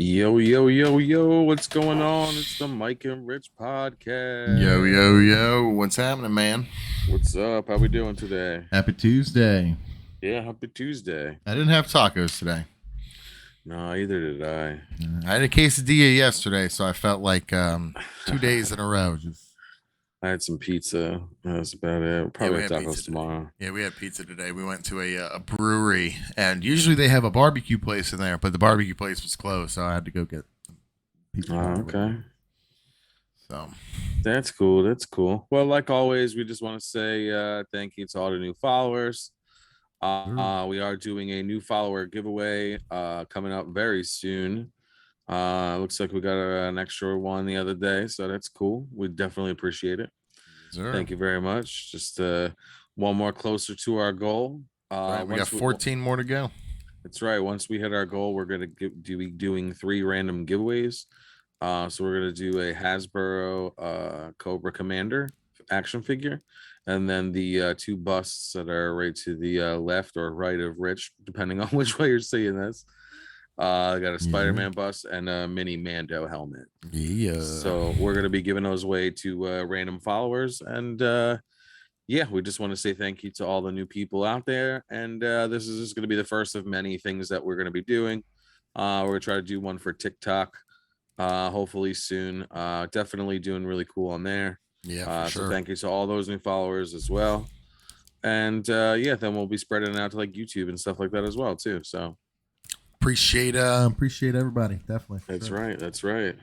Yo, yo, yo, yo, what's going on? It's the Mike and Rich Yo, podcast. yo, yo. What's happening, man? What's up? How we doing today? Happy Tuesday. Yeah, happy Tuesday. I didn't have tacos today. No, either did I. I had a quesadilla yesterday, so I felt like 2 days in a row. I had some pizza. That's about it. Yeah, Probably we have had pizza tacos today. tomorrow. Yeah, we had pizza today. We went to a brewery, and usually they have a barbecue place in there, but the barbecue place was closed, so I had to go get pizza from over Okay. there. So, That's cool. That's cool. Well, like always, we just want to say thank you to all the new followers. We are doing a new follower giveaway coming up very soon. Looks like we got an extra one the other day, so that's cool. We definitely appreciate it. sir. Thank you very much. Just one more closer to our goal. Right, we got 14 more to go. That's right. Once we hit our goal, we're gonna be doing 3 random giveaways. So we're gonna do a Hasbro Cobra Commander action figure, and then the 2 busts that are right to the left or right of Rich, depending on which way you're seeing this. I got a Spider-Man bust and a mini Mando helmet. Yeah. So we're gonna be giving those away to random followers, and yeah, we just want to say thank you to all the new people out there. And this is just going to be the first of many things that we're going to be doing. We're going to try to do one for TikTok, hopefully soon. Definitely doing really cool on there. Yeah, for So sure. thank you to all those new followers as well. And yeah, then we'll be spreading it out to like YouTube and stuff like that as well too. So Appreciate everybody. Definitely. For that's sure. right. That's right.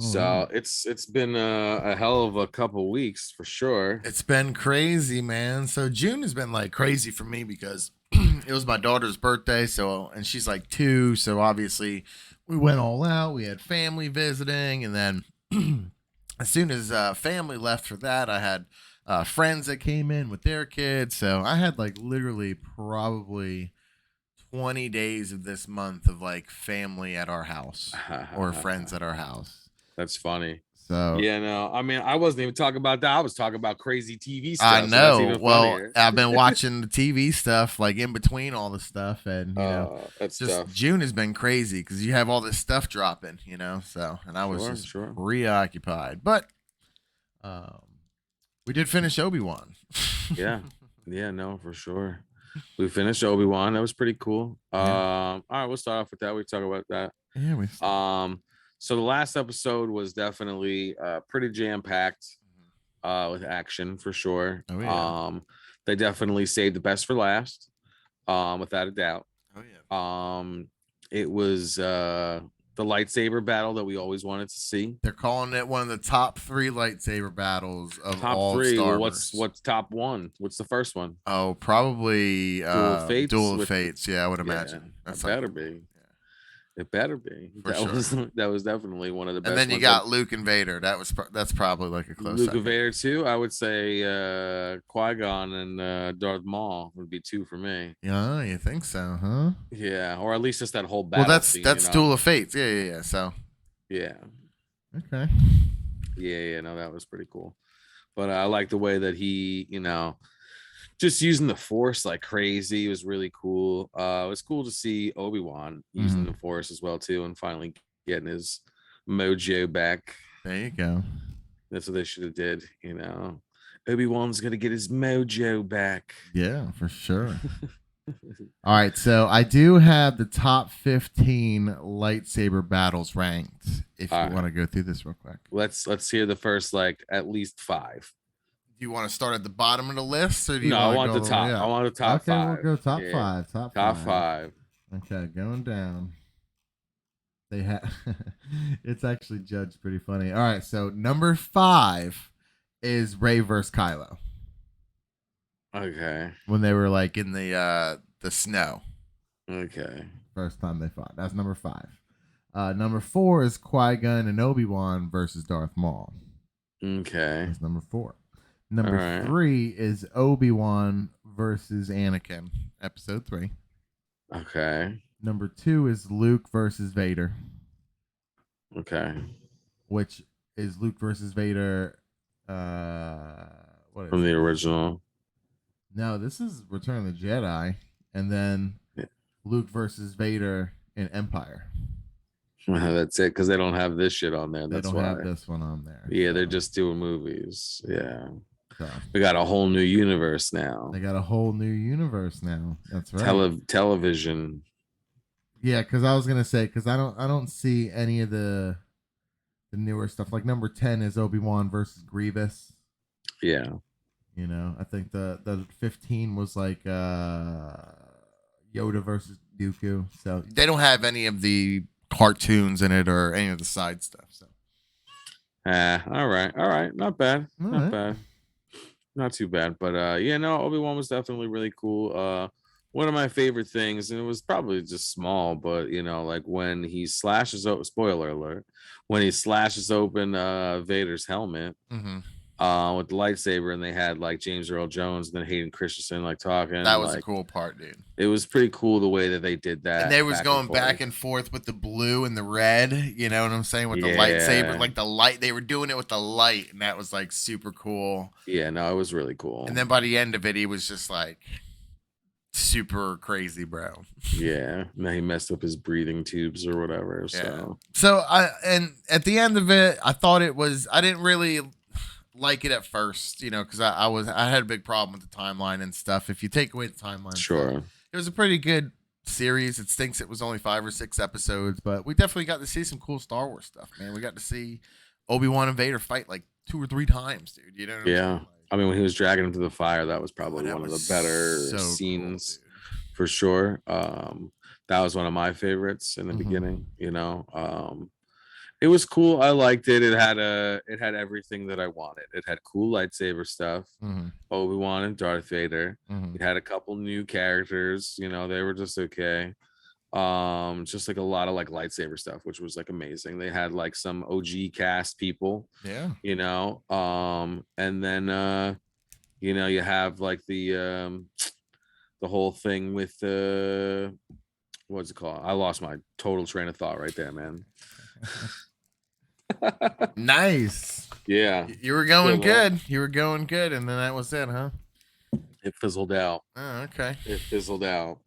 All right. So it's been a hell of a couple weeks for sure. It's been crazy, man. So June has been like crazy for me because it was my daughter's birthday. So, and she's like 2. So obviously we went all out. We had family visiting. And then as soon as family left for that, I had friends that came in with their kids. So I had like literally probably 20 days of this month of like family at our house or friends at our house. That's funny. So Yeah, no, I mean, I wasn't even talking about that. I was talking about crazy TV I stuff. So that's know. even Well, funnier. I've been watching the TV stuff like in between all the stuff, and That's just tough. June has been crazy because you have all this stuff dropping, So, and I was Sure, just sure. preoccupied, but um, we did finish Obi-Wan. Yeah. Yeah, no, for sure. We finished Obi-Wan. That was pretty cool. All right, we'll start off with that. We talk about that. Yeah, we. So the last episode was definitely pretty jam-packed with action for sure. Oh yeah. They definitely saved the best for last, without a doubt. Oh yeah. It was the lightsaber battle that we always wanted to see. They're calling it one of the top 3 lightsaber battles of Top all of three. Star Well, Wars. what's top one? What's the first one? Oh, probably Duel of Fates. Duel of Fates. Yeah, I would Yeah, imagine. it That's better like, be. It better be. for sure. That was definitely one of the best. And then you ones. got Luke and Vader. That's probably like a close Luke second. and Vader too. I would say Qui-Gon and Darth Maul would be 2 for me. Yeah, you think so, huh? Yeah, or at least just that whole battle. Well, that's scene, Duel of Fates. Yeah. So yeah, okay. yeah. No, that was pretty cool. But I like the way that he, just using the Force like crazy was really cool. It was cool to see Obi-Wan using the Force as well too, and finally getting his mojo back. There you go. That's what they should have did. Obi-Wan's gonna get his mojo back. Yeah, for sure. All right, so I do have the top 15 lightsaber battles ranked. If you want to go through this real quick, let's hear the first like at least 5. Do you want to start at the bottom of the list, or do you No, want I want the top. I want the top 5. Okay, we'll go top 5. Top 5. Okay, going down. They have. It's actually judged pretty funny. All right, so number 5 is Rey versus Kylo. Okay. When they were like in the snow. Okay. First time they fought. That's number 5. Number 4 is Qui-Gon and Obi-Wan versus Darth Maul. Okay. That's number 4. Number 3 is Obi-Wan versus Anakin, episode 3. Okay. Number 2 is Luke versus Vader. Okay. Which is Luke versus Vader. What is From the it? original. No, this is Return of the Jedi, and then Luke versus Vader in Empire. That's it, because they don't have this shit on there. They That's don't why. have this one on there. Yeah, they're So, just doing movies. Yeah. so We got a whole new universe now. they got a whole new universe now. That's right. Television. Yeah, because I was gonna say because I don't see any of the newer stuff. Like number 10 is Obi-Wan versus Grievous. Yeah. I think the 15 was like Yoda versus Dooku. So they don't have any of the cartoons in it or any of the side stuff. So All right. All right. Not bad. all Not right. bad. Not too bad. But yeah, no, Obi-Wan was definitely really cool. One of my favorite things, and it was probably just small, but like when he slashes spoiler alert, when he slashes open Vader's helmet Mm-hmm. with the lightsaber, and they had like James Earl Jones and then Hayden Christensen like talking. That was a Like cool part, dude. it was pretty cool the way that they did And that. they was Back and going back forth. and forth with the blue and the red, you know what I'm saying? With the lightsaber, Yeah. like the light, they were doing it with the light, and that was like super cool. Yeah, no, it was really cool. And then by the end of it, he was just like super crazy, bro. Yeah, now he messed up his breathing tubes or whatever. Yeah. So So and at the end of it, I thought it was. I didn't really like it at first, because I had a big problem with the timeline and stuff. If you take away the timeline, sure. it was a pretty good series. It stinks it was only 5 or 6 episodes, but we definitely got to see some cool Star Wars stuff, man. We got to see Obi-Wan and Vader fight like 2 or 3 times, dude. You know what I'm Yeah. saying? I mean, when he was dragging him to the fire, that was probably That one of was the better so scenes cool, for sure. That was one of my favorites in the Mhm. beginning, it was cool. I liked it. It had everything that I wanted. It had cool lightsaber stuff. dude. Hmm. Obi-Wan and Darth Vader. Hmm. It had a couple new characters, they were just okay. Just like a lot of like lightsaber stuff, which was like amazing. They had like some OG cast people, Yeah. and then you have like the whole thing with what's it called? I lost my total train of thought right there, man. Nice. Yeah, You were going Good luck. good. You were going good, and then that was it, huh? It fizzled out. Oh, okay. It fizzled out.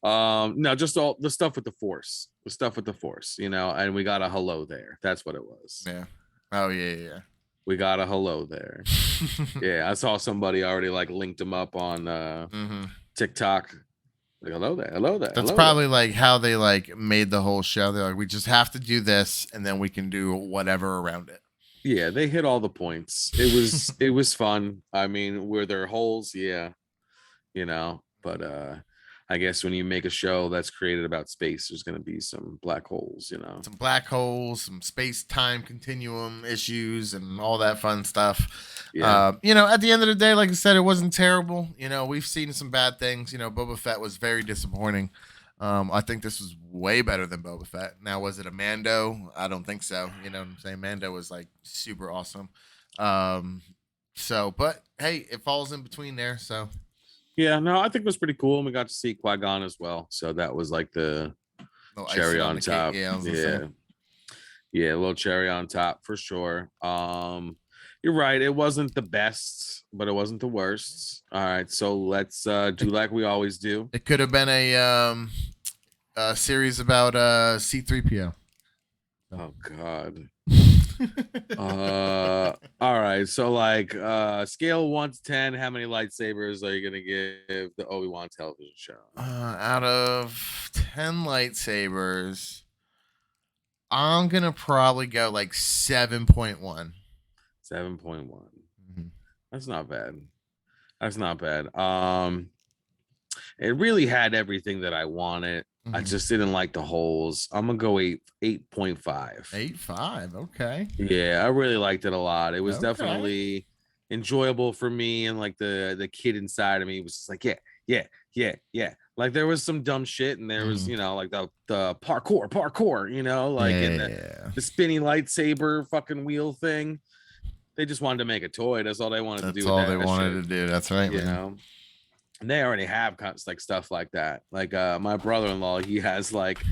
No, just all the stuff with the force. The stuff with the force, and we got a hello there. That's what it was. Yeah. Oh yeah. We got a hello there. Yeah, I saw somebody already like linked him up on Hmm. TikTok. Like, hello there, hello there. That's hello probably there. like how they like made the whole show. They're like, we just have to do this, and then we can do whatever around it. Yeah, they hit all the points. It was fun. I mean, were there holes? Yeah, but I guess when you make a show that's created about space, there's gonna be some black holes, Some black holes, some space time continuum issues, and all that fun stuff. Yeah. At the end of the day, like I said, it wasn't terrible. We've seen some bad things. Boba Fett was very disappointing. I think this was way better than Boba Fett. Now, was it a Mando? I don't think so. You know what I'm saying? Mando was like super awesome. But hey, it falls in between there. So Yeah, no, I think it was pretty cool. And we got to see Qui-Gon as well. So that was like the no cherry icing on the cake. top. Yeah, I was gonna Yeah. say. Yeah, a little cherry on top for sure. You're right. It wasn't the best, but it wasn't the worst. All right, so let's do like we always do. It could have been a series about C3PO. Oh God. All right. So like scale 1 to 10, how many lightsabers are you gonna give the Obi-Wan television show? Out of 10 lightsabers, I'm gonna probably go like 7.1. 7.1. Mhm. That's not bad. That's not bad. It really had everything that I wanted. I Mhm. just didn't like the holes. I'm gonna go 8.5. 8.5. Okay. Yeah, I really liked it a lot. It was Okay. definitely enjoyable for me, and like the kid inside of me was just like, yeah. Like there was some dumb shit, and there was, like the parkour, like and Yeah. the spinny lightsaber fucking wheel thing. They just wanted to make a toy. That's all they wanted to That's do with all that they wanted shit, to do. That's right, you man. know. And they already have like stuff like that. Like my brother-in-law, he has like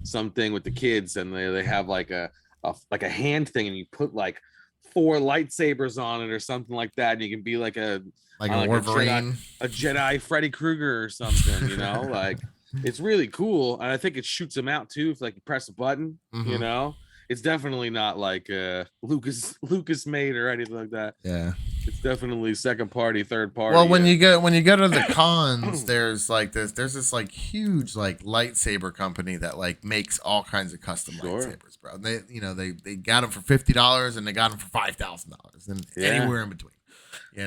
something with the kids, and they have like a hand thing, and you put like 4 lightsabers on it or something like that, and you can be like Like a Wolverine. a Jedi Freddy Krueger or something, like It's really cool, and I think it shoots them out too. If like you press a button, Hmm. it's definitely not like Lucas made or anything like that. Yeah. It's definitely second party, third Well, party. when you go to the cons, there's this like huge like lightsaber company that like makes all kinds of custom Sure. lightsabers, bro. They got them for $50 and they got them for $5,000 and Yeah. anywhere in between.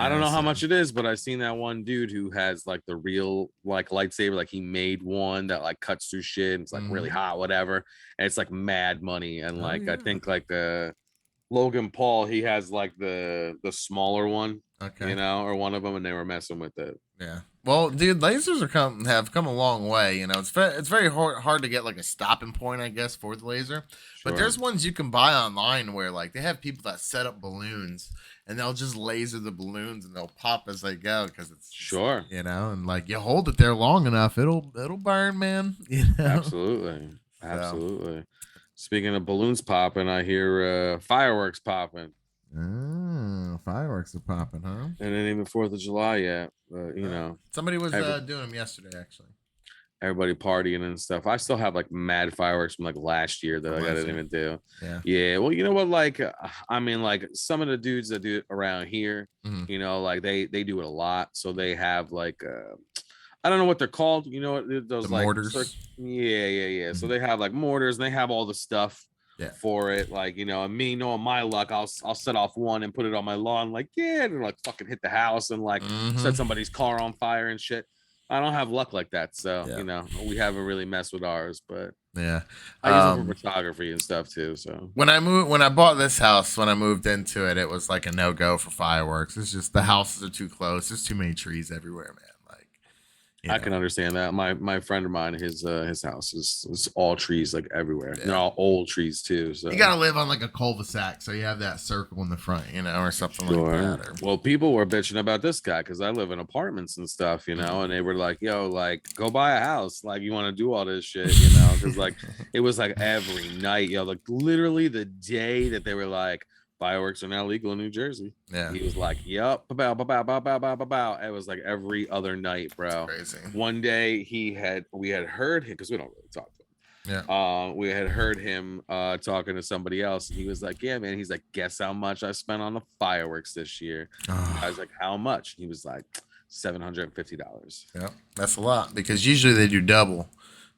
I don't know how So much it is, but I've seen that one dude who has like the real like lightsaber, like he made one that like cuts through shit and it's like really mhm. hot, whatever. And it's like mad money. And Oh like I yeah. think like the Logan Paul, he has like the smaller one, Okay. or one of them, and they were messing with it. Yeah. Well, dude, lasers have come a long way. It's very hard to get like a stopping point, I guess, for the laser. But Sure. there's ones you can buy online where like they have people that set up balloons and they'll just laser the balloons and they'll pop as they go because it's just, Sure. and like you hold it there long enough, it'll burn, man. Absolutely. So, Absolutely. Speaking of balloons popping, I hear fireworks popping. fireworks are popping, huh? And it ain't even 4th of July yet. But Somebody was every, doing them yesterday, actually. everybody partying and stuff. I still have like mad fireworks from like last year that From I last didn't year. even do. Yeah. Yeah, well, you know what? Like, I mean, like some of the dudes that do it around here, Mhm. like they do it a lot. So they have like, I don't know what they're called. The Those like, mortars. yeah, yeah, yeah. So Mhm. they have like mortars and they have all the stuff Yeah. for it. Like, and me knowing my luck, I'll set off one and put it on my lawn. Like, yeah, and like fucking hit the house and like Hmm. set somebody's car on fire and shit. I don't have luck like that. So, Yeah. we haven't really messed with ours, but Yeah. I use them for Um, photography and stuff too. So, when I bought this house, when I moved into it, it was like a no go for fireworks. It's just the houses are too close. There's too many trees everywhere, man. Like, you I know, can understand that. My friend of mine, his house is all trees like everywhere. They're yeah. all old trees too. You So gotta live on like a cul-de-sac, so you have that circle in the front, or something like sure. that. Or Well, people were bitching about this guy because I live in apartments and stuff, Mhm. and they were like, "Yo, like, go buy a house. Like, you want to do all this shit, because like it was like every night, like literally the day that they were like fireworks are now legal in New Jersey. Yeah, He was like, "Yup, bow, bow, bow, bow, bow, bow, bow, bow." It was like every other night, it's bro. crazy. One day we had heard him because we don't really talk to him. Yeah. We had heard him talking to somebody else, and he was like, "Yeah, man." He's like, "Guess how much I spent on the fireworks this year?" I was like, "How much?" He was like, $750. Yeah, that's a lot because usually they do double.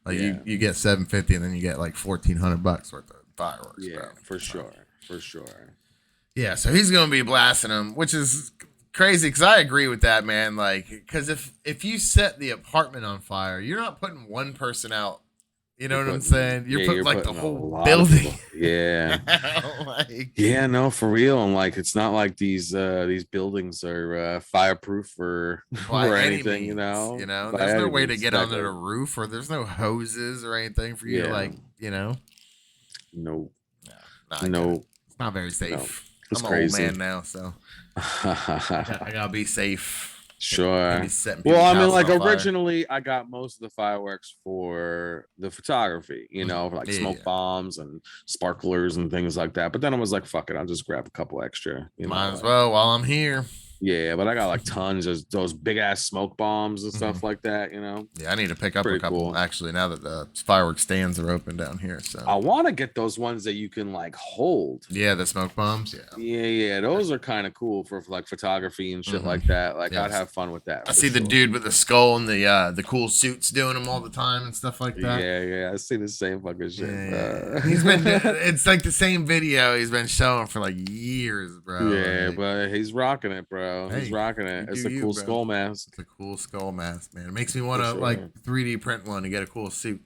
Like Yeah, you get 750 and then you get like $1,400 worth of fireworks, yeah, bro. for So, sure, for sure. yeah, so he's gonna be blasting them, which is crazy because I agree with that, man. Like, because if you set the apartment on fire, you're not putting one person out. You know You're what I'm putting, saying? You're yeah, putting you're like the putting a whole lot of building. people. Yeah, Like, yeah, no, for real. And like, it's not like these buildings are fireproof or by or any anything, means, by there's no any way to means. get under Exactly. the roof, or there's no hoses or anything for you to Yeah, like, no, No, no, I get it. no, It's not very no. safe. It's I'm an old crazy. man now, so I gotta be safe. Can't be Sure. setting Well, people's I mean, houses like on fire. originally, I got most of the fireworks for the photography, Mhm. for like Yeah, smoke yeah. bombs and sparklers and things like that. But then I was like, fuck it, I'll just grab a couple extra, Might as like well while I'm here. yeah. But I got like tons of those big ass smoke bombs and Hmm. stuff like that. Yeah, I need to pick up a Pretty couple cool. actually now that the fireworks stands are open down here. I So want to get those ones that you can like hold. yeah, the smoke bombs. Yeah. Yeah, yeah, those are kind of cool for like photography and shit Hmm. like that. Like I'd Yes. have fun with that I for see the sure. dude with the skull and the cool suits doing them all the time and stuff like that. Yeah, yeah, I see the same fucking Yeah, shit, yeah, bro. yeah. It's like the same video he's been showing for like years, bro. Yeah, Like, but he's rocking it, bro. He's hey, rocking you it. do It's a you, cool bro. skull mask It's a cool skull mask, man. It makes me want for to like sure. 3D print one to get a cool suit.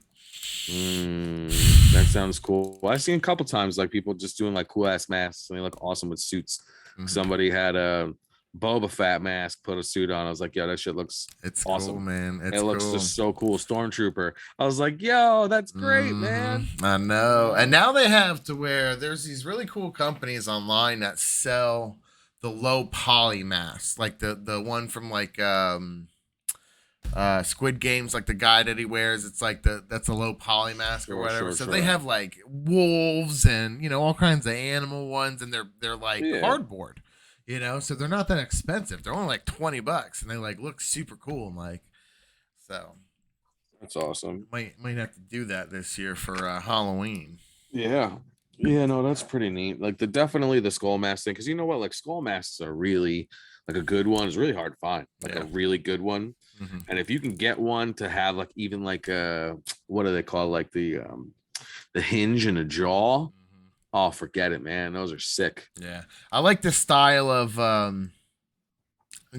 That sounds cool. I've seen a couple times like people just doing like cool ass masks and they look awesome with suits. Hmm. Somebody had a Boba Fett mask, put a suit on. I was like, yo, that shit looks It's cool, awesome. man. It It's looks cool. just so cool. Stormtrooper. I was like, yo, that's great, man. I know. And now they have to where there's these really cool companies online that sell the low poly masks, like the one from like Squid Games, like the guy that he wears. It's like that's a low poly mask or Sure, whatever. sure, So they sure. have like wolves and all kinds of animal ones, and they're like Yeah. cardboard. So they're not that expensive. They're only like $20, and they like look super cool. And like so. That's awesome. Might have to do that this year for Halloween. Yeah. Yeah, no, that's pretty neat. Like definitely the skull mask thing, because you know what, like skull masks are really like a good one is really hard to find, like a Yeah. really good one. Hmm. And if you can get one to have like even like what do they call like the hinge and a jaw, oh forget it, man. Those are sick. Yeah, I like the style of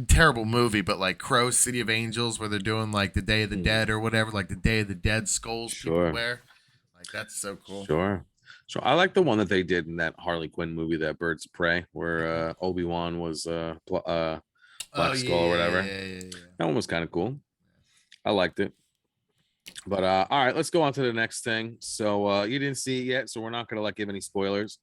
terrible movie, but like Crow City of Angels, where they're doing like the Day of the Hmm. Dead or whatever, like the Day of the Dead skulls people Sure. wear. Like that's so cool. Sure. So I like the one that they did in that Harley Quinn movie, that Birds of Prey, where Mhm. Obi-Wan was Oh Black yeah, Skull or yeah, whatever. yeah, yeah, yeah. That one was kind of cool. I liked it. But all right, let's go on to the next thing. So you didn't see it yet, so we're not gonna like give any spoilers.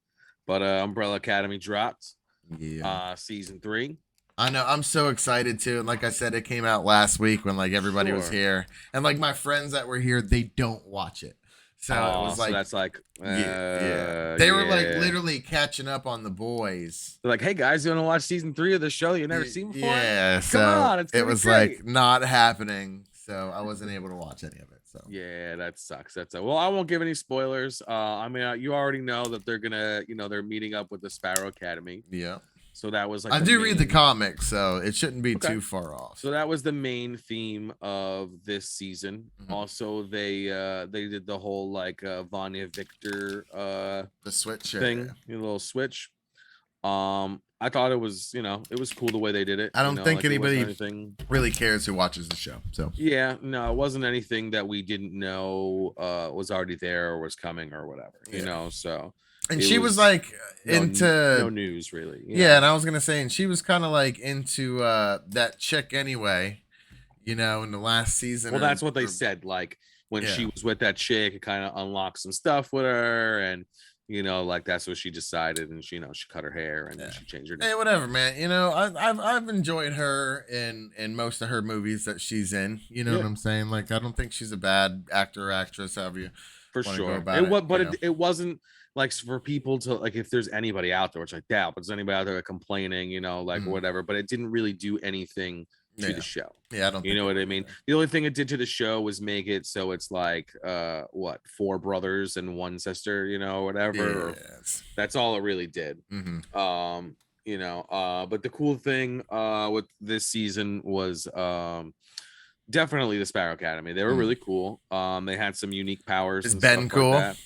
But Umbrella Academy dropped Yeah. season 3. I know. I'm so excited too. And like I said, it came out last week when like everybody was Sure. here, and like my friends that were here, they don't watch it. So it Oh, was so like, that's like yeah. They were like yeah. literally catching up on the boys. They're like, hey guys, you want to watch season 3 of the show you've never seen before? Yeah. Come So on, it's it gonna be was great. like not happening. So I wasn't able to watch any of it. So Yeah, that sucks. Well, I won't give any spoilers. I mean, you already know that they're gonna, they're meeting up with the Sparrow Academy. yeah. So that was like I the do read the main. comics, so it shouldn't be Okay. too far off. So that was the main theme of this season. Mhm. Also, they did the whole like Vanya Victor The switch thing, area. little switch. I thought it was, it was cool the way they did it. I don't think Like it wasn't anybody anything. really cares who watches the show. So Yeah, no, it wasn't anything that we didn't know was already there or was coming or whatever, yeah. So And it she was was like no into news really. yeah, and I was gonna say, and she was kind of like into that chick anyway, in the last season Well, or, that's what they or said. Like when yeah. she was with that chick, it kind of unlocked some stuff with her, and like that's what she decided, and she cut her hair and Yeah. she changed her name. Hey, whatever, man. I've enjoyed her in most of her movies that she's in. You know what Yeah, I'm saying? Like, I don't think she's a bad actor or actress, however you for want to go sure. about It it. was, but it wasn't like for people to like if there's anybody out there, which I doubt, but there's anybody out there complaining, like Mhm. whatever. But it didn't really do anything to the Yeah, show. yeah. I don't You think know it what I would mean? either. The only thing it did to the show was make it so it's like what, 4 brothers and 1 sister, whatever. Yeah. That's all it really did. Mm-hmm. But the cool thing with this season was definitely the Sparrow Academy. They were really cool. They had some unique powers Is and Ben stuff like cool? that.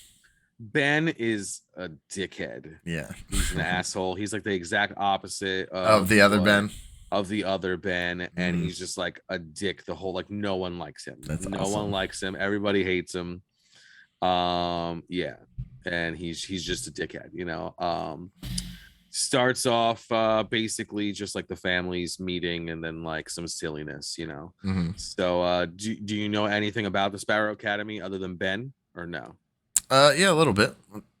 Ben is a dickhead. Yeah. He's an asshole. He's like the exact opposite Of the other Ben. of the other Ben, and Mm. he's just like a dick. The whole like no one likes him. That's No one awesome. likes him. Everybody hates him. Yeah, and he's just a dickhead. Starts off basically just like the families meeting and then like some silliness. Mm-hmm. So do you know anything about the Sparrow Academy other than Ben or no? Yeah, a little bit.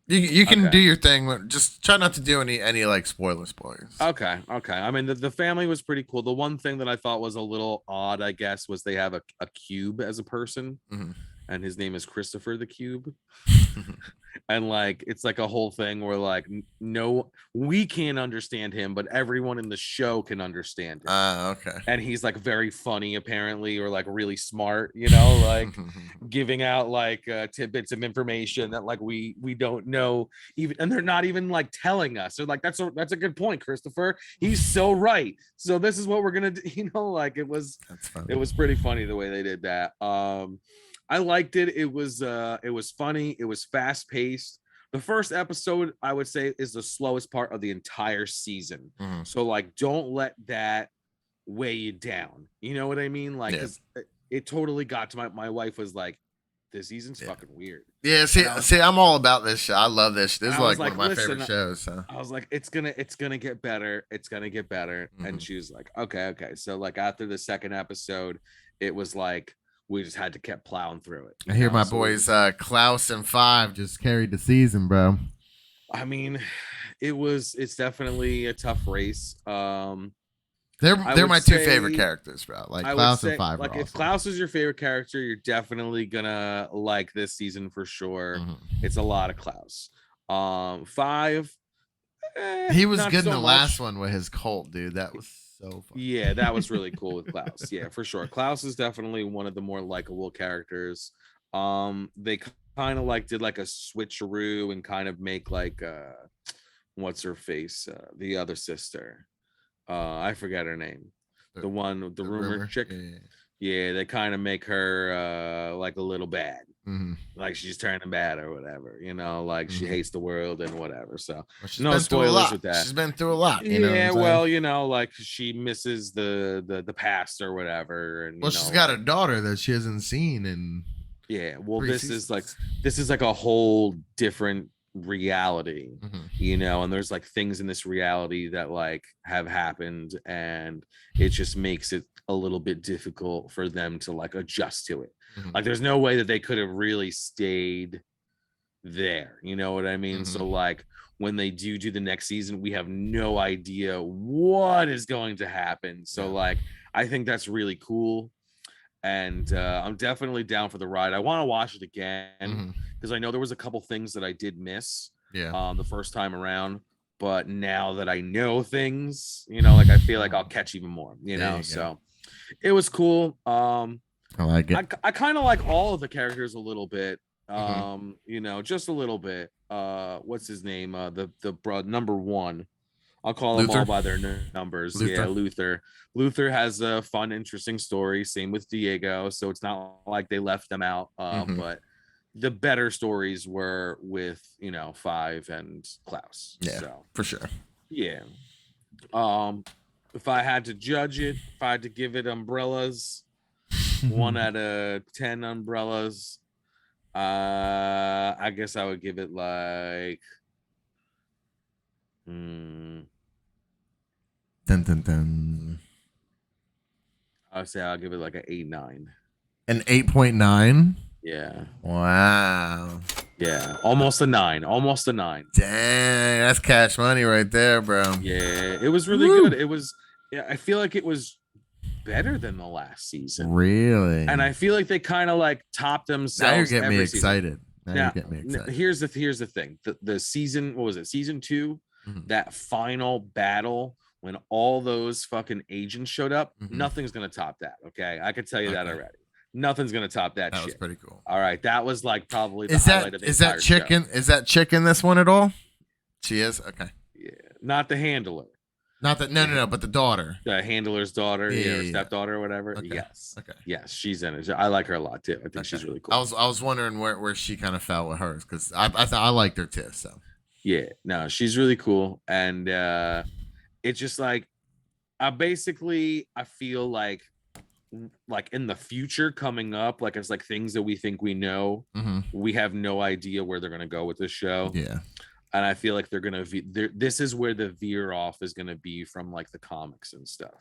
You can do Okay. your thing. Just try not to do any like spoilers. Okay. I mean, the family was pretty cool. The one thing that I thought was a little odd, I guess, was they have a cube as a person, Mm-hmm. and his name is Christopher the Cube. And like it's like a whole thing where like no, we can't understand him, but everyone in the show can understand him. Okay. And he's like very funny apparently, or like really smart, like giving out like tidbits of information that like we don't know even, and they're not even like telling us. They're like, that's a good point, Christopher, he's so right, so this is what we're gonna do. Like That's funny. it was pretty funny the way they did that. I liked it. It was funny. It was fast paced. The first episode, I would say, is the slowest part of the entire season. Mhm. So like, don't let that weigh you down. You know what I mean? Like, Yeah. 'cause it totally got to my wife was like, this season's Yeah. fucking weird. Yeah, see, I'm all about this show. I love this. This is I was like one of my "Listen," favorite shows. So. I was like, it's gonna get better. It's gonna get better. And Mhm. she was like, okay. So like after the second episode, it was like we just had to keep plowing through it. I hear my So boys Klaus and Five just carried the season, bro. I mean, it's definitely a tough race. They're would my two say- favorite characters, bro. Like I would Klaus say, and Five. like, Are if awesome. Klaus is your favorite character, you're definitely gonna like this season for sure. Mhm. It's a lot of Klaus. Five, He was not good in so the much. last one with his cult, dude. That was so funny. Yeah, that was really cool with Klaus. Yeah, for sure. Klaus is definitely one of the more likable characters. They kind of like did like a switcheroo and kind of make like what's her face? The other sister. I forget her name. The, The one with the the rumor rumor. chick. Yeah. Yeah, they kind of make her like a little bad. Mm-hmm. Like she's turning bad or whatever, like she Mm-hmm. hates the world and whatever. So Well, she's no been through a spoilers lot. with that. She's been through a lot. You know what I'm Yeah, saying? well, like she misses the past or whatever, and Well, she's got a daughter that she hasn't seen in yeah. Well, 3 this seasons. is like a whole different reality, Mm-hmm. and there's like things in this reality that like have happened, and it just makes it a little bit difficult for them to like adjust to it. Mm-hmm. Like there's no way that they could have really stayed there, you know what I mean? Mm-hmm. So like when they do the next season, we have no idea what is going to happen. So like I think that's really cool, and I'm definitely down for the ride. I want to watch it again because I know there was a couple things that I did miss the first time around, but now that I know things, like I feel like I'll catch even more, so it was cool. I like it. I kind of like all of the characters a little bit. Just a little bit. What's his name? The number one. I'll call them all by their numbers. Luther. Yeah, Luther. Luther has a fun, interesting story. Same with Diego. So it's not like they left them out. But the better stories were with Five and Klaus. Yeah, so for sure. Yeah. If I had to judge it, if I had to give it umbrellas, 1 out of 10 umbrellas, I guess I would give it like dun, dun, dun. I'll say I'll give it like an 8-9. An 8.9? Yeah. Wow. Yeah. Almost a 9. Almost a 9. Dang, that's cash money right there, bro. Yeah. It was really good. It was I feel like it was better than the last season. Really? And I feel like they kind of like topped themselves. Now you're getting me excited. Now, here's the thing. The season, what was it? Season 2, that final battle when all those fucking agents showed up, nothing's gonna top that. Okay, I can tell you that already. Nothing's gonna top that. That was pretty cool. All right, that was like probably the highlight of the entire chicken? show. Is that chick in this one at all? She is. Okay. Yeah, not the handler. Not that. No. But the daughter. The handler's daughter, or stepdaughter, or whatever. Okay. Yes. Okay. Yes, she's in it. I like her a lot too. I think she's really cool. I was wondering where she kind of fell with hers because I liked her too. So. Yeah. No, she's really cool, and it's just like I feel like in the future coming up, like it's like things that we think we know, we have no idea where they're gonna go with this show. Yeah. And I feel like they're gonna this is where the veer off is gonna be from like the comics and stuff.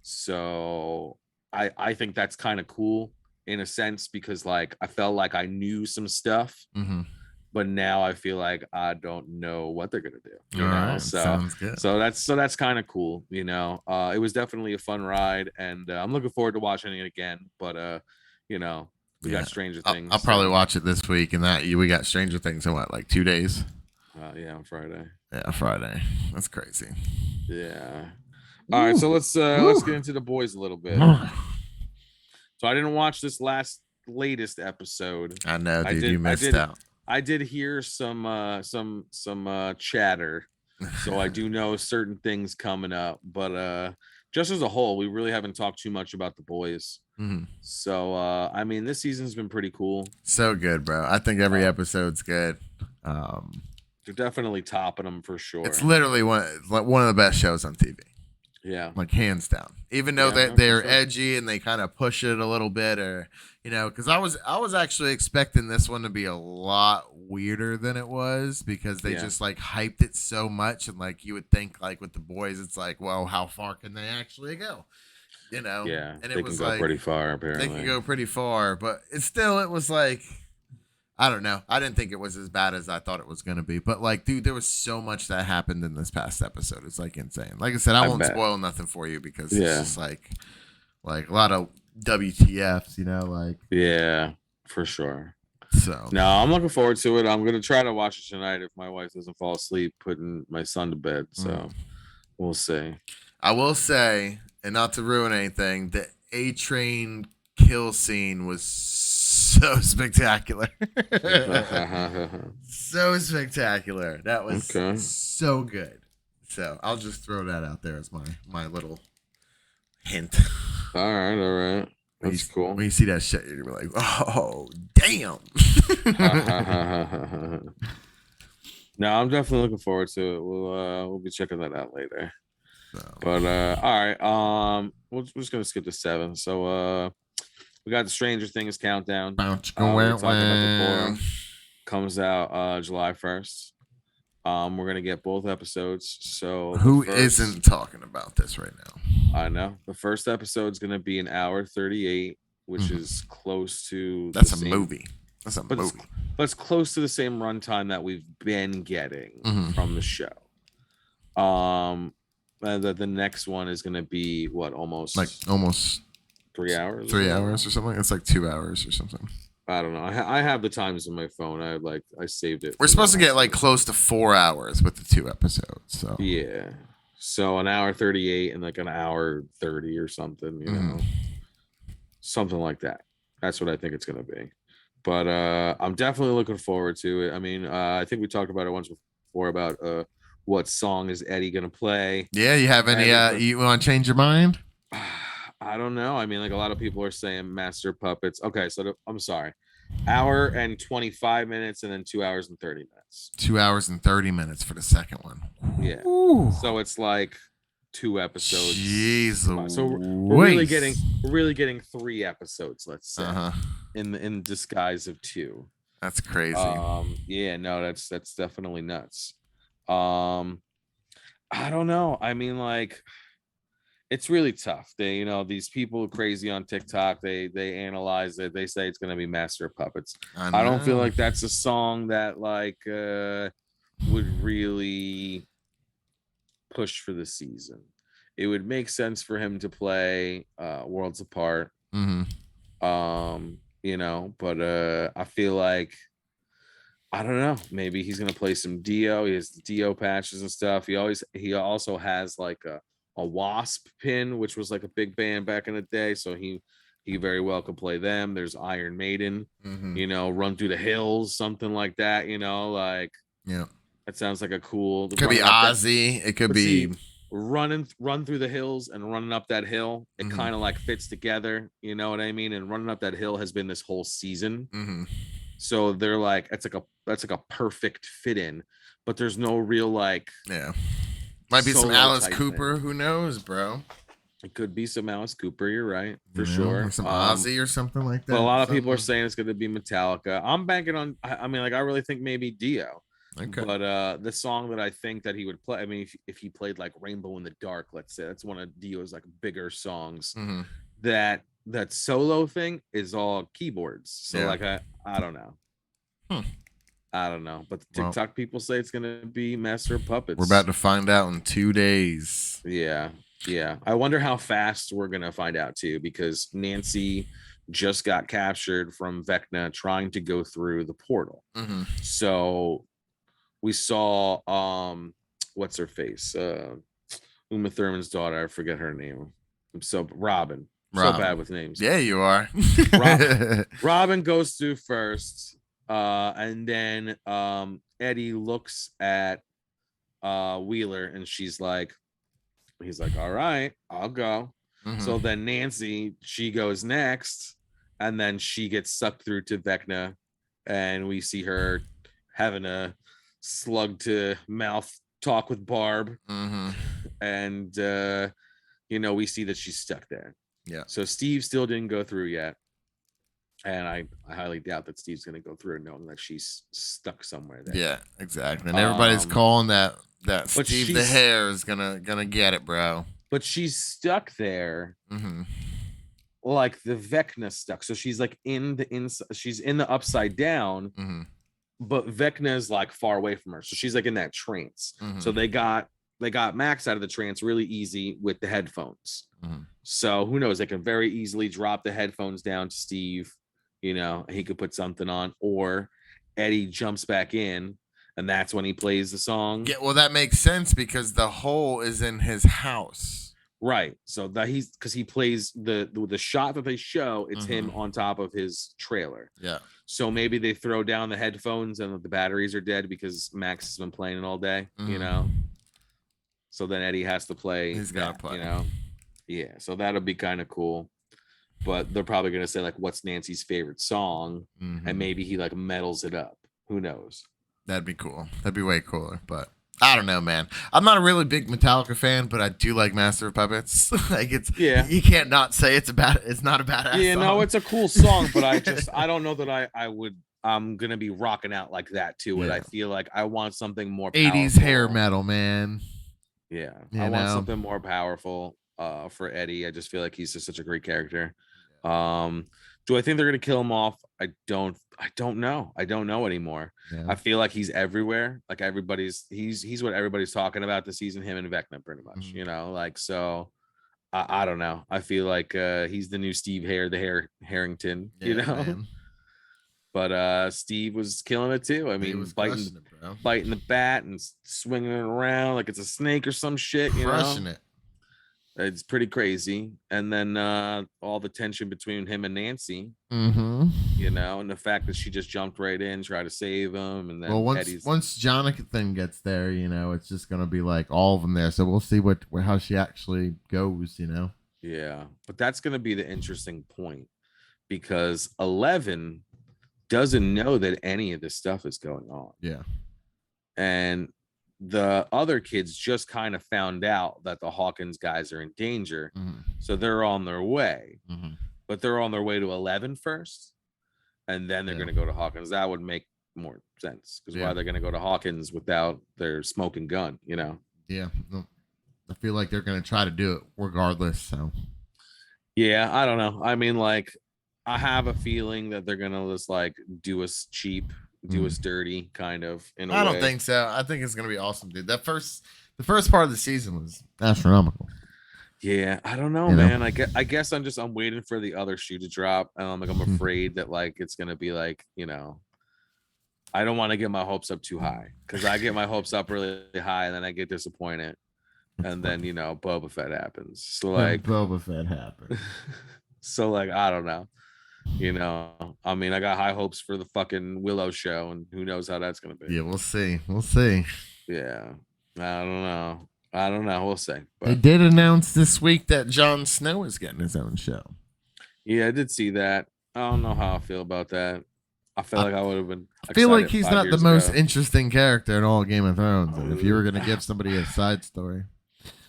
So I think that's kind of cool in a sense because like I felt like I knew some stuff, but now I feel like I don't know what they're gonna do. You know, right, sounds good. So that's kind of cool. It was definitely a fun ride, and I'm looking forward to watching it again. But we got Stranger Things. I'll probably watch it this week, and we got Stranger Things in what, like 2 days? Yeah, on Friday. Yeah, Friday. That's crazy. Yeah. All right, so let's get into the boys a little bit. So I didn't watch this latest episode. I know, dude. You missed out. I did hear some chatter, so I do know certain things coming up. But just as a whole, we really haven't talked too much about the boys. So I mean, this season's been pretty cool. So good, bro. I think every episode's good. They're definitely topping them for sure. It's literally one of the best shows on TV. Yeah, like hands down. Even though they're edgy and they kind of push it a little bit, or because I was actually expecting this one to be a lot weirder than it was because they just like hyped it so much, and like you would think like with the boys, it's like, well, how far can they actually go? Yeah, and it was go pretty far. Apparently, they can go pretty far, but it was like. I don't know. I didn't think it was as bad as I thought it was going to be. But, like, dude, there was so much that happened in this past episode. It's, like, insane. Like I said, I won't spoil nothing for you because it's just, like a lot of WTFs, like. Yeah, for sure. So. No, I'm looking forward to it. I'm going to try to watch it tonight if my wife doesn't fall asleep putting my son to bed. So, we'll see. I will say, and not to ruin anything, the A Train kill scene was so spectacular. So spectacular. That was Okay. so good. So I'll just throw that out there as my little hint. All right. When you That's cool. when you see that shit, you're gonna be like, oh damn. No, I'm definitely looking forward to it. We'll be checking that out later. So, But all right. We're just gonna skip to 7. So we got the Stranger Things countdown. We talked about before. Comes out July 1st. We're gonna get both episodes. So who first, isn't talking about this right now? I know the first episode's gonna be an hour 38, which Mhm. is close to That's the a same, movie. That's a but movie. it's close to the same runtime that we've been getting Mhm. from the show. The next one is gonna be what, Like almost almost 3 hours? 3 hours or something. It's like 2 hours or something. I don't know. I have the times on my phone. I saved it. We're From supposed to get like last close to 4 hours with the 2 episodes. So Yeah. So an hour 38 and like an hour 30 or something, something like that. That's what I think it's gonna be. But I'm definitely looking forward to it. I mean, I think we talked about it once before about what song is Eddie gonna play. yeah, you have any? You want to change your mind? I don't know. I mean, like a lot of people are saying Master Puppets. Okay, so I'm sorry. Hour and 25 minutes and then 2 hours and 30 minutes. 2 hours and 30 minutes for the second one. Yeah. Ooh. So it's like 2 episodes. Jeez, So we're really getting 3 episodes, let's say, in disguise of 2. That's crazy. Yeah, no, that's definitely nuts. I don't know. I mean, like, it's really tough. These people crazy on TikTok, they analyze it. They say it's gonna be Master of Puppets. I don't feel like that's a song that like would really push for the season. It would make sense for him to play Worlds Apart. But I feel like, I don't know, maybe he's gonna play some Dio. He has the Dio patches and stuff. He also has like a Wasp pin, which was like a big band back in the day. So he very well could play them. There's Iron Maiden, Run Through the Hills, something like that, like, yeah. That sounds like a cool. It could be Ozzy. It could be run through the hills and running up that hill. It kind of like fits together. You know what I mean? And running up that hill has been this whole season. So they're like, that's like a perfect fit in, but there's no real like. Yeah. Might be some Alice Cooper. Who knows, bro? It could be some Alice Cooper. You're right, for sure. Some Ozzy or something like that. But a lot of people are saying it's going to be Metallica. I'm banking on. I mean, like, I really think maybe Dio. Okay. But the song that I think that he would play, I mean, if he played like Rainbow in the Dark, let's say, that's one of Dio's like bigger songs. That solo thing is all keyboards. So like I don't know. I don't know. But the TikTok people say it's gonna be Master of Puppets. We're about to find out in 2 days. Yeah. I wonder how fast we're gonna find out too, because Nancy just got captured from Vecna trying to go through the portal. So we saw what's her face? Uma Thurman's daughter. I forget her name. Robin. So bad with names. Yeah, you are. Robin goes through first, and then Eddie looks at Wheeler, and he's like, all right, I'll go. So then Nancy, she goes next, and then she gets sucked through to Vecna, and we see her having a slug to mouth talk with Barb. And we see that she's stuck there. Yeah. So Steve still didn't go through yet, and I highly doubt that Steve's gonna go through, knowing that she's stuck somewhere there. Yeah, exactly. And everybody's calling that Steve the Hare is gonna get it, bro. But she's stuck there. Like the Vecna stuck. So she's like in the inside, she's in the upside down. But Vecna is like far away from her, so she's like in that trance. So they got Max out of the trance really easy with the headphones. So who knows? They can very easily drop the headphones down to Steve. He could put something on, or Eddie jumps back in, and that's when he plays the song. Yeah, well, that makes sense because the hole is in his house. Right. So that he's because he plays the shot that they show, it's him on top of his trailer. Yeah. So maybe they throw down the headphones and the batteries are dead because Max has been playing it all day, you know. So then Eddie has to play. He's got to play. You know. Yeah. So that'll be kind of cool. But they're probably gonna say like, "What's Nancy's favorite song?" And maybe he like medals it up. Who knows? That'd be cool. That'd be way cooler. But I don't know, man. I'm not a really big Metallica fan, but I do like Master of Puppets. Like you can't not say it's not a badass. Yeah, song. no, it's a cool song, but I don't know that I'm gonna be rocking out like that to it. I feel like I want something more 80s hair metal, man. Yeah, I want something more powerful for Eddie. I just feel like he's just such a great character. Do I think they're gonna kill him off? I don't know. I don't know anymore. Yeah. I feel like he's everywhere. Like he's what everybody's talking about this season, him and Vecna pretty much, you know, like, so I don't know. I feel like he's the new Steve Harrington, you know. Man. But Steve was killing it too. I mean, biting the bat and swinging it around like it's a snake or some shit, you know. It's pretty crazy. And then all the tension between him and Nancy, you know, and the fact that she just jumped right in, tried to save him. And then once Jonathan gets there, you know, it's just going to be like all of them there. So we'll see how she actually goes, you know. Yeah. But that's going to be the interesting point because 11 doesn't know that any of this stuff is going on. Yeah. And the other kids just kind of found out that the Hawkins guys are in danger. So they're on their way, but they're on their way to 11 first. And then they're going to go to Hawkins. That would make more sense because why they're going to go to Hawkins without their smoking gun, you know? Yeah. I feel like they're going to try to do it regardless. So, yeah, I don't know. I mean, like, I have a feeling that they're going to just like do us cheap, do us dirty, kind of. I don't think so. I think it's gonna be awesome, dude. The first part of the season was astronomical. Yeah, I don't know, man. I guess I'm waiting for the other shoe to drop, and I'm afraid that like it's gonna be like, you know, I don't want to get my hopes up too high because I get my hopes up really high and then I get disappointed, and then you know Boba Fett happens. So like Boba Fett happened. So like I don't know. You know, I mean, I got high hopes for the fucking Willow show, and who knows how that's gonna be. Yeah, we'll see. Yeah, I don't know. We'll see. But they did announce this week that Jon Snow is getting his own show. Yeah, I did see that. I don't know how I feel about that. I feel like I would have been. I feel like he's not the most interesting character in all Game of Thrones. If you were gonna give somebody a side story.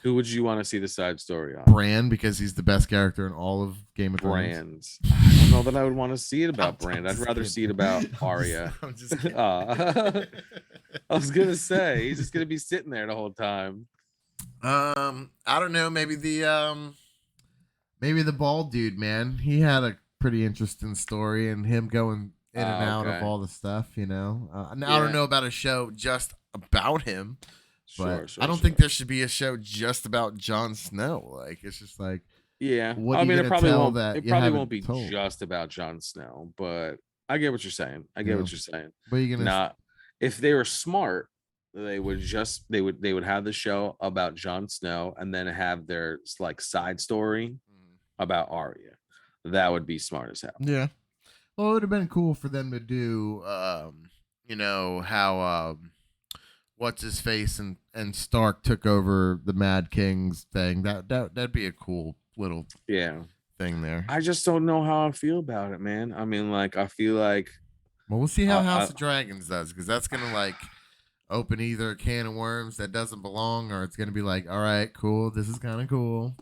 Who would you want to see the side story on? Bran, because he's the best character in all of Game of Thrones. I don't know that I would want to see it about Bran. I'd rather see it about Arya. I'm just kidding. I was gonna say he's just gonna be sitting there the whole time. I don't know. Maybe the bald dude, man. He had a pretty interesting story, and him going in and out of all the stuff. You know, I don't know about a show just about him. But I don't think there should be a show just about Jon Snow. Like it's just like, yeah. I mean, it probably won't. It probably won't be just about Jon Snow. But I get what you're saying. What you're saying. What are you gonna? If they were smart, they would have the show about Jon Snow and then have their like side story about Arya. That would be smart as hell. Yeah. Well, it would have been cool for them to do. You know how. What's his face and Stark took over the Mad King's thing. That'd be a cool little thing there. I just don't know how I feel about it, man. I mean, like I feel like we'll see how House of Dragons does because that's gonna like open either a can of worms that doesn't belong or it's gonna be like, all right, cool, this is kind of cool.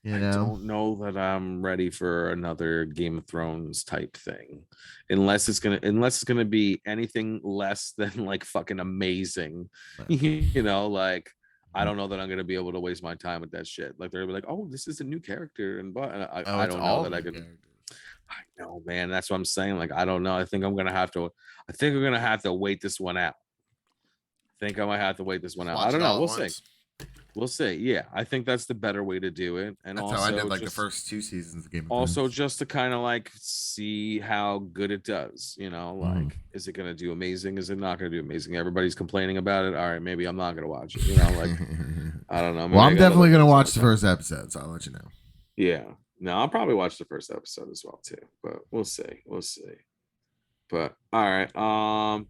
You know? I don't know that I'm ready for another Game of Thrones type thing, unless it's gonna be anything less than like fucking amazing. You know, like I don't know that I'm gonna be able to waste my time with that shit. Like they're gonna be like, oh, this is a new character, and I don't know that I could. I know, man. That's what I'm saying. Like I don't know. I think I'm gonna have to wait this one out. I think I might have to wait this one out. I don't know. We'll see. We'll see. Yeah, I think that's the better way to do it. And that's also, how I did like the first 2 seasons of Game of Thrones. Also, just to kind of like see how good it does. You know, like is it going to do amazing? Is it not going to do amazing? Everybody's complaining about it. All right, maybe I'm not going to watch it. You know, like I don't know. Well, Maybe I I'm got other definitely gonna things on watch the the top. first episode, so I'll let you know. Yeah. No, I'll probably watch the first episode as well too. But we'll see. We'll see. But all right.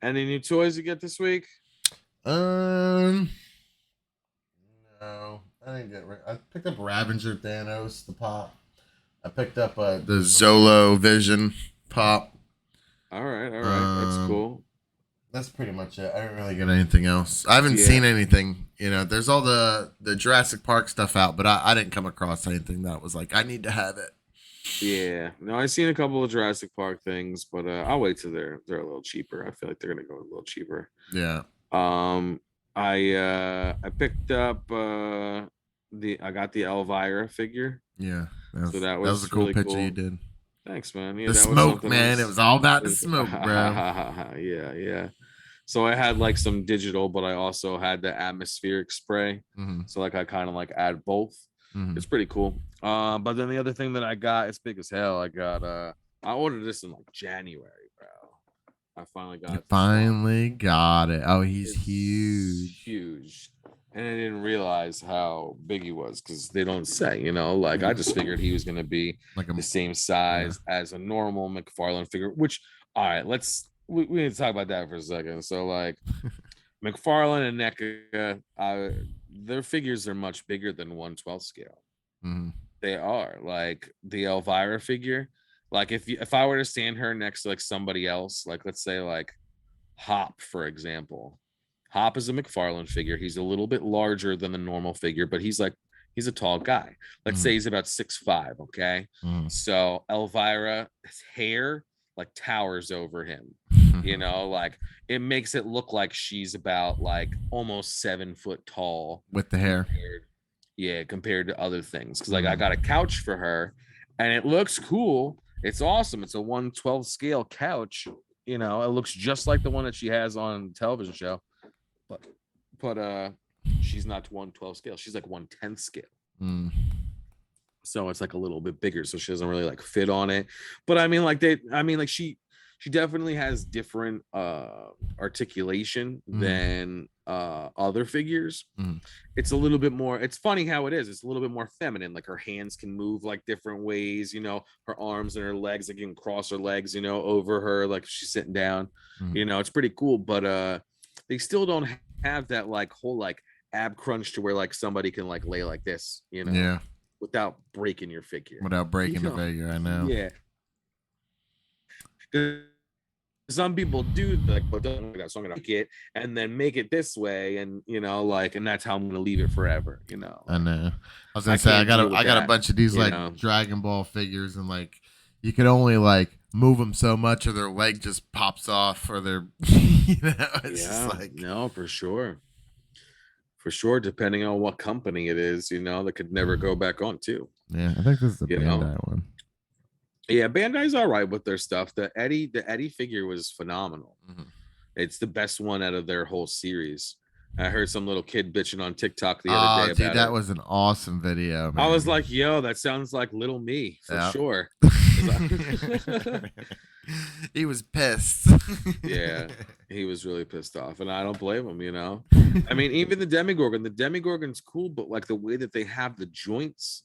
Any new toys you get this week? Um, no, I didn't get. I picked up Ravager Thanos, the pop. I picked up the Zolo Vision pop. All right, all right. That's Um, cool. that's pretty much it. I didn't really get anything else. I haven't Yeah. seen anything. You know, there's all the Jurassic Park stuff out, but I didn't come across anything that was like I need to have it. Yeah. No, I've seen a couple of Jurassic Park things, but I'll wait till they're a little cheaper. I feel like they're gonna go a little cheaper. Yeah. Um I picked up I got the Elvira figure. Yeah. So that That was a was cool really picture you cool. did. Thanks, man. Yeah, The that was smoke, something man. It else. was all about the smoke, bro. Yeah, yeah. So I had like some digital, but I also had the atmospheric spray. Mm-hmm. So like I kind of like add both. Mm-hmm. It's pretty cool. But then the other thing that I got, it's big as hell. I ordered this in like January, bro. I finally got You it this month. finally got it. Oh, he's It's huge. huge. And I didn't realize how big he was because they don't say, like I just figured he was gonna be Like the same size as a normal McFarlane figure, which all right, we need to talk about that for a second. So like McFarlane and NECA, their figures are much bigger than 1/12 scale. Mm-hmm. They are like the Elvira figure. Like if I were to stand her next to like somebody else, like let's say like Hop, for example. Hop is a McFarlane figure. He's a little bit larger than the normal figure, but he's a tall guy. Let's say he's about 6'5". Okay. Mm-hmm. So Elvira, his hair like towers over him. Like it makes it look like she's about like almost 7 foot tall with the hair. Compared to other things. Cause like I got a couch for her and it looks cool. It's awesome. It's a 1/12 scale couch. It looks just like the one that she has on television show, but she's not 1/12 scale. She's like 1/10 scale. So it's like a little bit bigger. So she doesn't really like fit on it. But I mean, like she definitely has different articulation than other figures. It's a little bit more, it's funny how it's a little bit more feminine. Like her hands can move like different ways, her arms and her legs, like you can cross her legs, over her, like she's sitting down. It's pretty cool. But they still don't have that like whole like ab crunch to where like somebody can like lay like this, Yeah. without breaking your figure. Without breaking the figure, I know. Yeah. Some people do like, but don't like that, so I'm gonna make it and then make it this way, and and that's how I'm gonna leave it forever. I know. I was gonna say I got a bunch of these like Dragon Ball figures, and like you can only like move them so much, or their leg just pops off, or their just like no, for sure, depending on what company it is, that could never go back on too. Yeah, I think this is the Bandai one. Yeah, Bandai's all right with their stuff. The Eddie figure was phenomenal. It's the best one out of their whole series. I heard some little kid bitching on TikTok the other day about that was an awesome video, man. I was like, yo, that sounds like little me for sure. He was pissed. Yeah, he was really pissed off, and I don't blame him. I mean, even the Demigorgon's cool, but like the way that they have the joints,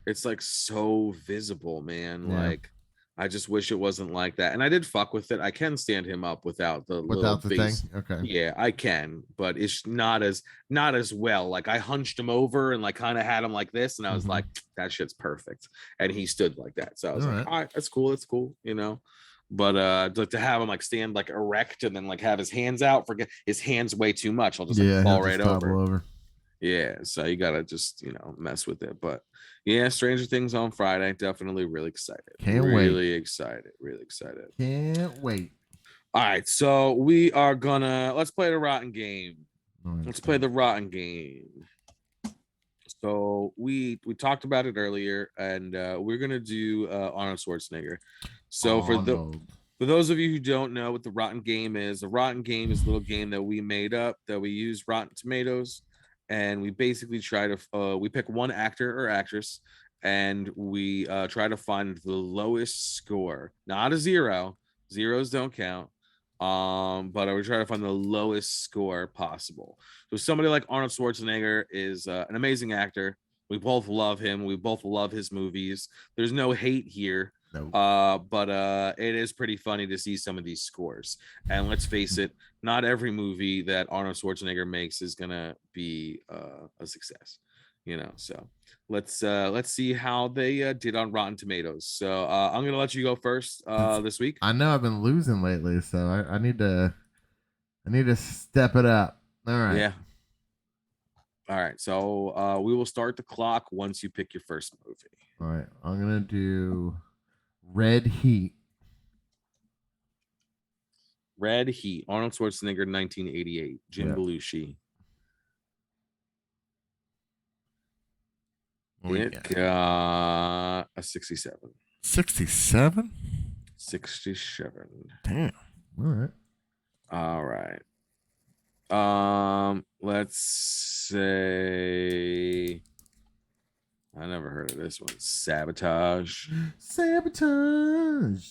it's like so visible, man. Like I just wish it wasn't like that. And I did fuck with it. I can stand him up without the thing. Okay. Yeah, I can, but it's not as well. Like I hunched him over and like kind of had him like this, and I was like, that shit's perfect. And he stood like that. So I was like, all right, that's cool. That's cool, But like to have him like stand like erect and then like have his hands out, forget his hands way too much. I'll just fall right over. Yeah, so you gotta just mess with it. But yeah, Stranger Things on Friday. Definitely really excited. Really excited. Can't wait. All right, so we are let's play the rotten game. Let's play the rotten game. So we talked about it earlier, and we're gonna do Arnold Schwarzenegger. So for those of you who don't know what the rotten game is, a little game that we made up that we use Rotten Tomatoes. And we basically try to we pick one actor or actress, and we try to find the lowest score. Not a zero. Zeros don't count. But I would try to find the lowest score possible. So somebody like Arnold Schwarzenegger is an amazing actor. We both love him. We both love his movies. There's no hate here. No. But it is pretty funny to see some of these scores. And let's face it, not every movie that Arnold Schwarzenegger makes is gonna be a success. So let's see how they did on Rotten Tomatoes. So I'm gonna let you go first this week. I know I've been losing lately, so I need to step it up. All right. Yeah. All right. So we will start the clock once you pick your first movie. All right. I'm gonna do Red Heat. Red Heat, Arnold Schwarzenegger, 1988, Jim Yep. Belushi. It got a 67. 67? 67. Damn. All right. All right. Let's say I never heard of this one. Sabotage. Sabotage.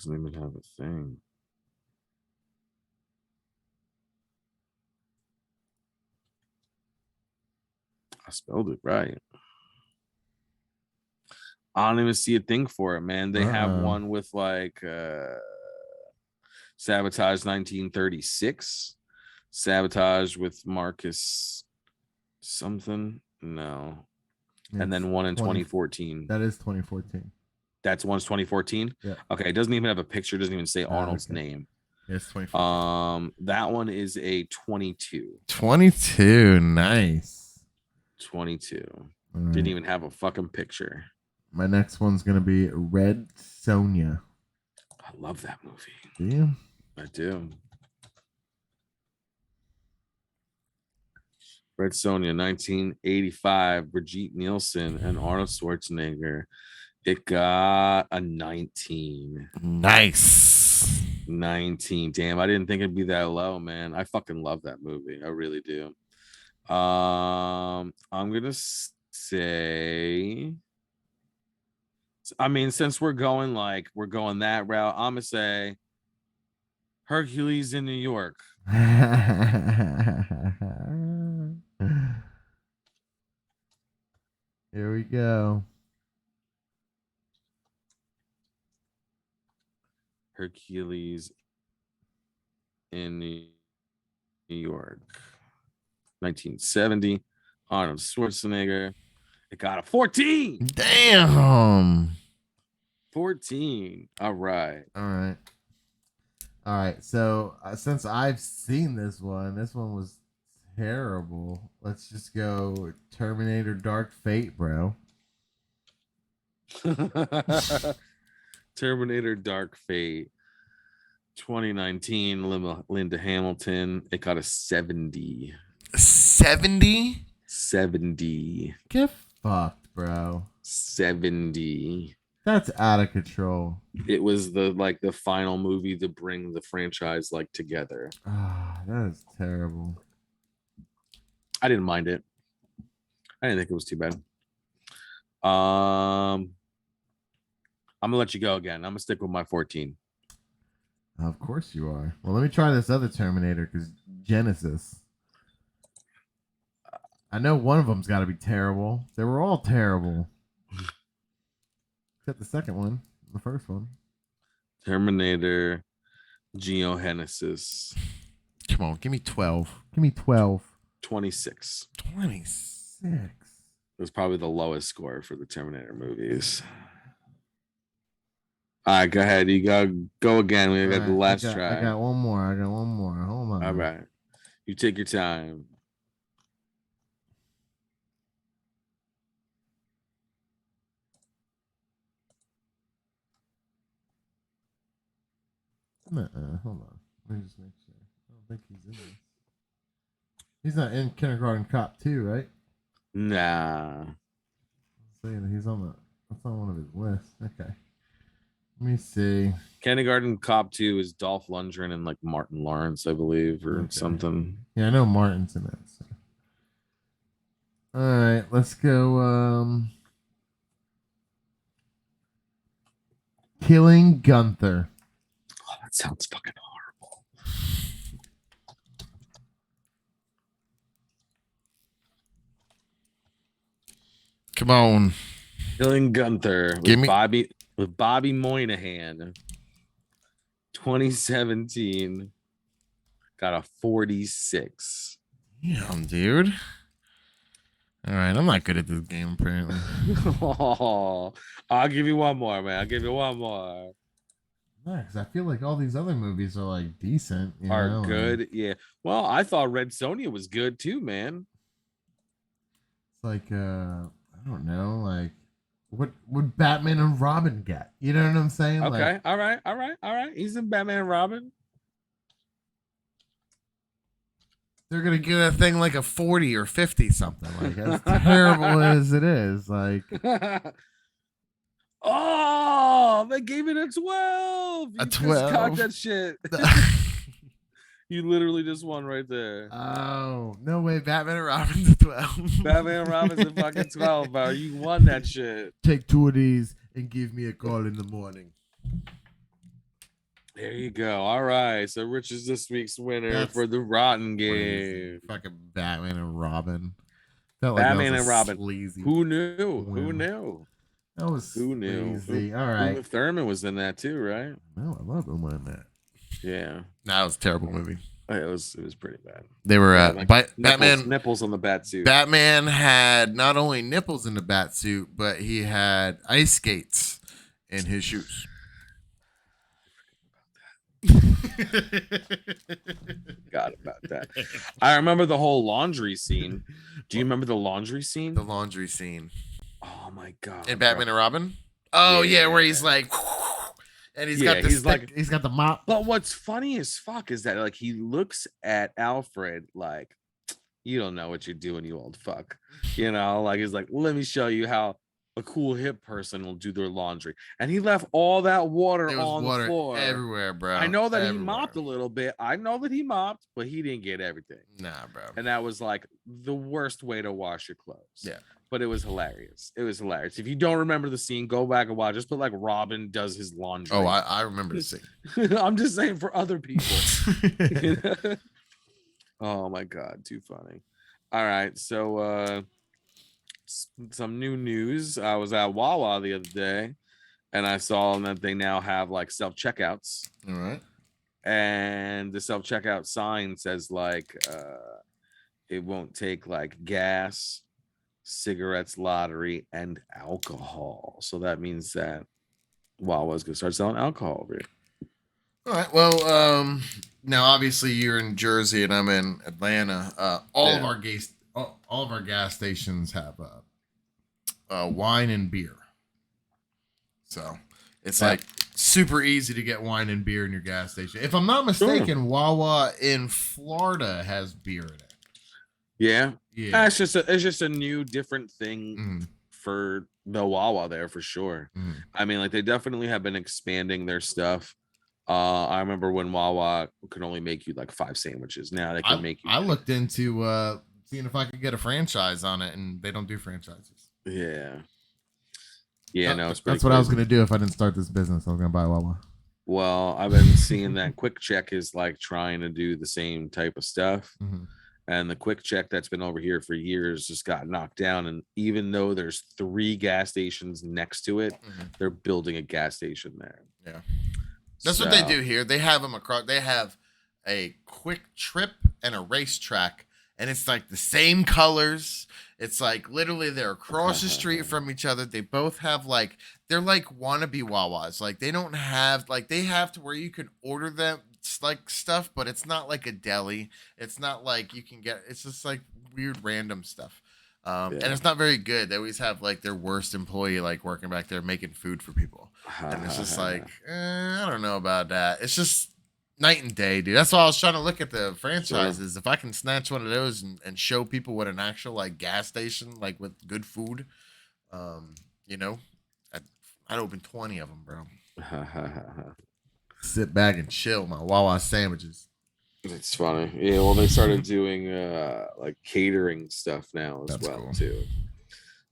Doesn't even have a thing. I spelled it right. I don't even see a thing for it, man. They have one with like Sabotage 1936, Sabotage with Marcus something. No. And then one in 2014. That is 2014. That's one's 2014. Yeah. Okay, it doesn't even have a picture, doesn't even say Arnold's name. It's 2014. That one is a 22. 22. Nice. 22. Right. Didn't even have a fucking picture. My next one's gonna be Red Sonja. I love that movie. Do you? I do. Red Sonja, 1985, Brigitte Nielsen and Arnold Schwarzenegger. It got a 19. Nice. 19. Damn, I didn't think it'd be that low, man. I fucking love that movie. I really do. I'm gonna say, I mean, since we're going that route, I'm gonna say Hercules in New York. Here we go. Hercules in New York. 1970. Arnold Schwarzenegger. It got a 14. Damn. 14. All right. All right. So since I've seen this one was terrible. Let's just go Terminator Dark Fate, bro. Terminator Dark Fate. 2019, Linda Hamilton. It got a 70. 70? 70. Get fucked, bro. 70. That's out of control. It was the final movie to bring the franchise together. That is terrible. I didn't mind it. I didn't think it was too bad. I'm gonna let you go again. I'm gonna stick with my 14. Of course you are. Well, let me try this other Terminator because Genesis. I know one of them's got to be terrible. They were all terrible. Except the second one. The first one. Terminator Geogenesis. Come on, give me 12. Give me 12. 26. 26. It was probably the lowest score for the Terminator movies. All right, go ahead. You go again. We got the last try. I got one more. Hold on. All right. You take your time. Hold on. Let me just make sure. I don't think he's in this. He's not in Kindergarten Cop 2, right? Nah. I'm saying he's on that's on one of his lists. Okay. Let me see. Kindergarten Cop 2 is Dolph Lundgren and like Martin Lawrence, I believe, or Okay. something. Yeah, I know Martin's in it. So. All right, let's go. Killing Gunther. Oh, that sounds fucking horrible. Come on. Killing Gunther Give me. with Bobby Moynihan. 2017 got a 46. Damn, dude. All right, I'm not good at this game apparently. Oh, I'll give you one more, man. I'll give you one more. Because I feel like all these other movies are like decent. You Are know, good, yeah. Well, I thought Red Sonja was good too, man. it's like I don't know, like what would Batman and Robin get? You know what I'm saying? Okay, Like all right, all right, all right. He's in Batman and Robin. they're gonna give that thing like a 40 or 50 something. Like as terrible as it is, like Oh, they gave it a 12. a You just cocked 12. that shit. You literally just won right there. Oh no way! Batman and Robin's a 12. Batman and Robin's a fucking 12, bro. You won that shit. Take 2 of these and give me a call in the morning. There you go. All right. So Rich is this week's winner That's for the Rotten Crazy. game. Fucking Batman and Robin. Felt like Batman that was and a Robin. sleazy. Who knew? win. Who knew? That was Who knew? sleazy. All right. Uma Thurman was in that too, right? No, I love Uma in that. Yeah. That was a terrible movie. It was pretty bad. They were Like Batman nipples on the bat suit. Batman had not only nipples in the bat suit, but he had ice skates in his shoes. Forgot about that. I remember the whole laundry scene. Do you remember the laundry scene? The laundry scene. Oh my god. In Batman and Robin? Oh yeah, where he's like and he's got this he's got the mop. But what's funny as fuck is that like he looks at Alfred like, you don't know what you're doing, you old fuck. You know, like he's like, let me show you how a cool hip person will do their laundry. And he left all that water on the floor everywhere, bro. I know that he mopped a little bit. I know that he mopped, but he didn't get everything. Nah, bro. And that was like the worst way to wash your clothes. Yeah. But it was hilarious. It was hilarious. If you don't remember the scene, go back and watch. Just put like Robin does his laundry. Oh, I remember the scene. I'm just saying for other people. Oh my god, too funny. All right, so some new news. I was at Wawa the other day, and I saw that they now have like self checkouts. All right. And the self checkout sign says like it won't take like gas, cigarettes, lottery, and alcohol. So that means that Wawa's gonna start selling alcohol over here. All right. Well, now obviously you're in Jersey and I'm in Atlanta. All of our gas stations have wine and beer. So it's like super easy to get wine and beer in your gas station. If I'm not mistaken, Wawa in Florida has beer in it. Yeah. It's just a new different thing for the Wawa there for sure. I mean, like they definitely have been expanding their stuff. I remember when Wawa could only make you like 5 sandwiches. Now they can make you. I looked into seeing if I could get a franchise on it, and they don't do franchises. Yeah. Yeah, no, it's that's what I was gonna do if I didn't start this business. I was gonna buy Wawa. Well, I've been seeing that Quick Check is like trying to do the same type of stuff. And the Quick Check that's been over here for years just got knocked down. And even though there's 3 gas stations next to it, they're building a gas station there. Yeah. That's what they do here. They have them across. They have a Quick Trip and a racetrack, and it's like the same colors. It's like literally they're across the street from each other. They both have like they're like wannabe Wawas. Like they don't have like they have to where you can order them like stuff, but it's not like a deli. It's not like you can get. It's just like weird random stuff. And it's not very good. They always have like their worst employee like working back there making food for people. And it's just like, I don't know about that. It's just night and day, dude. That's why I was trying to look at the franchises. If I can snatch one of those and show people what an actual like gas station, like with good food, you know, I'd open 20 of them, bro. Sit back and chill my Wawa sandwiches. It's funny. Yeah, well, they started doing like catering stuff now as That's well cool. too.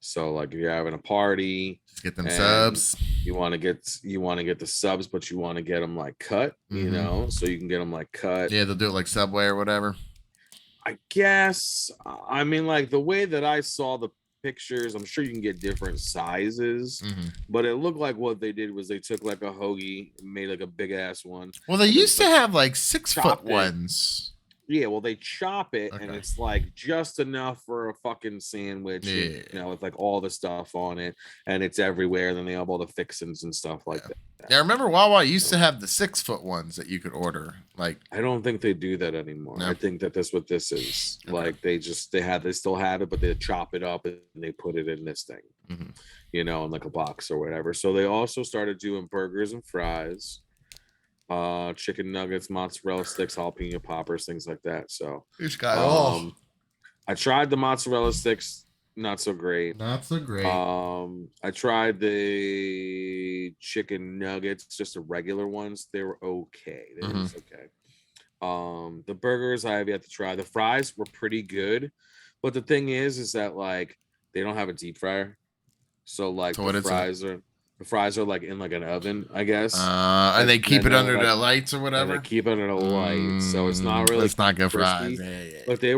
So like if you're having a party Just get them and subs. you want to get the subs, but you want to get them like cut, so you can get them like cut. Yeah, they'll do it like Subway or whatever. I guess. I mean, like the way that I saw the pictures, I'm sure you can get different sizes, but it looked like what they did was they took like a hoagie, made like a big ass one, Well, they and then used just to like have like 6 foot chopped it. ones. Yeah, well, they chop it and Okay. it's like just enough for a fucking sandwich, Yeah. with like all the stuff on it, and it's everywhere. And then they have all the fixins and stuff like Yeah. that. Yeah, I remember Wawa used So, to have the 6 foot ones that you could order. Like, I don't think they do that anymore. no. I think that that's what this is. Okay. Like they still have it, but they chop it up and they put it in this thing, Mhm. in like a box or whatever. So they also started doing burgers and fries, chicken nuggets, mozzarella sticks, jalapeno poppers, things like that. So It's got it all. I tried the mozzarella sticks, not so great. Not so great. I tried the chicken nuggets, just the regular ones. They were okay. They were just okay. The burgers I have yet to try. The fries were pretty good, but the thing is that like they don't have a deep fryer, so like So what is it? the fries are like in like an oven, I guess, And they keep it they're under like the lights or and they whatever. keep it in a light, so it's not really It's not good fries. crispy, but they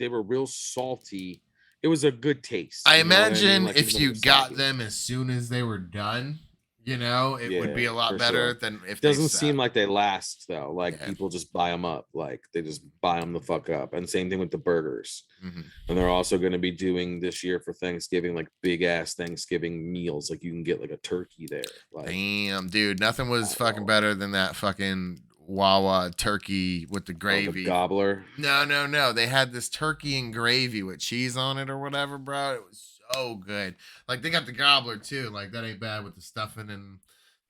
were real salty. It was a good taste, I you know what I mean? imagine Like even if though they you were got salty. them as soon as they were done, it would be Yeah, a lot for better sure. than if they Doesn't sat. seem like they last though. Like Yeah. people just buy them up. Like they just buy them the fuck up. And same thing with the burgers. Mhm. And they're also going to be doing this year for Thanksgiving like big ass Thanksgiving meals. Like you can get like a turkey there. Like Damn, dude, nothing was fucking oh, better than that fucking Wawa turkey with the oh, the gravy. gobbler. No, no, no. They had this turkey and gravy with cheese on it or whatever, bro. It was so good. Like they got the gobbler too. Like that ain't bad with the stuffing and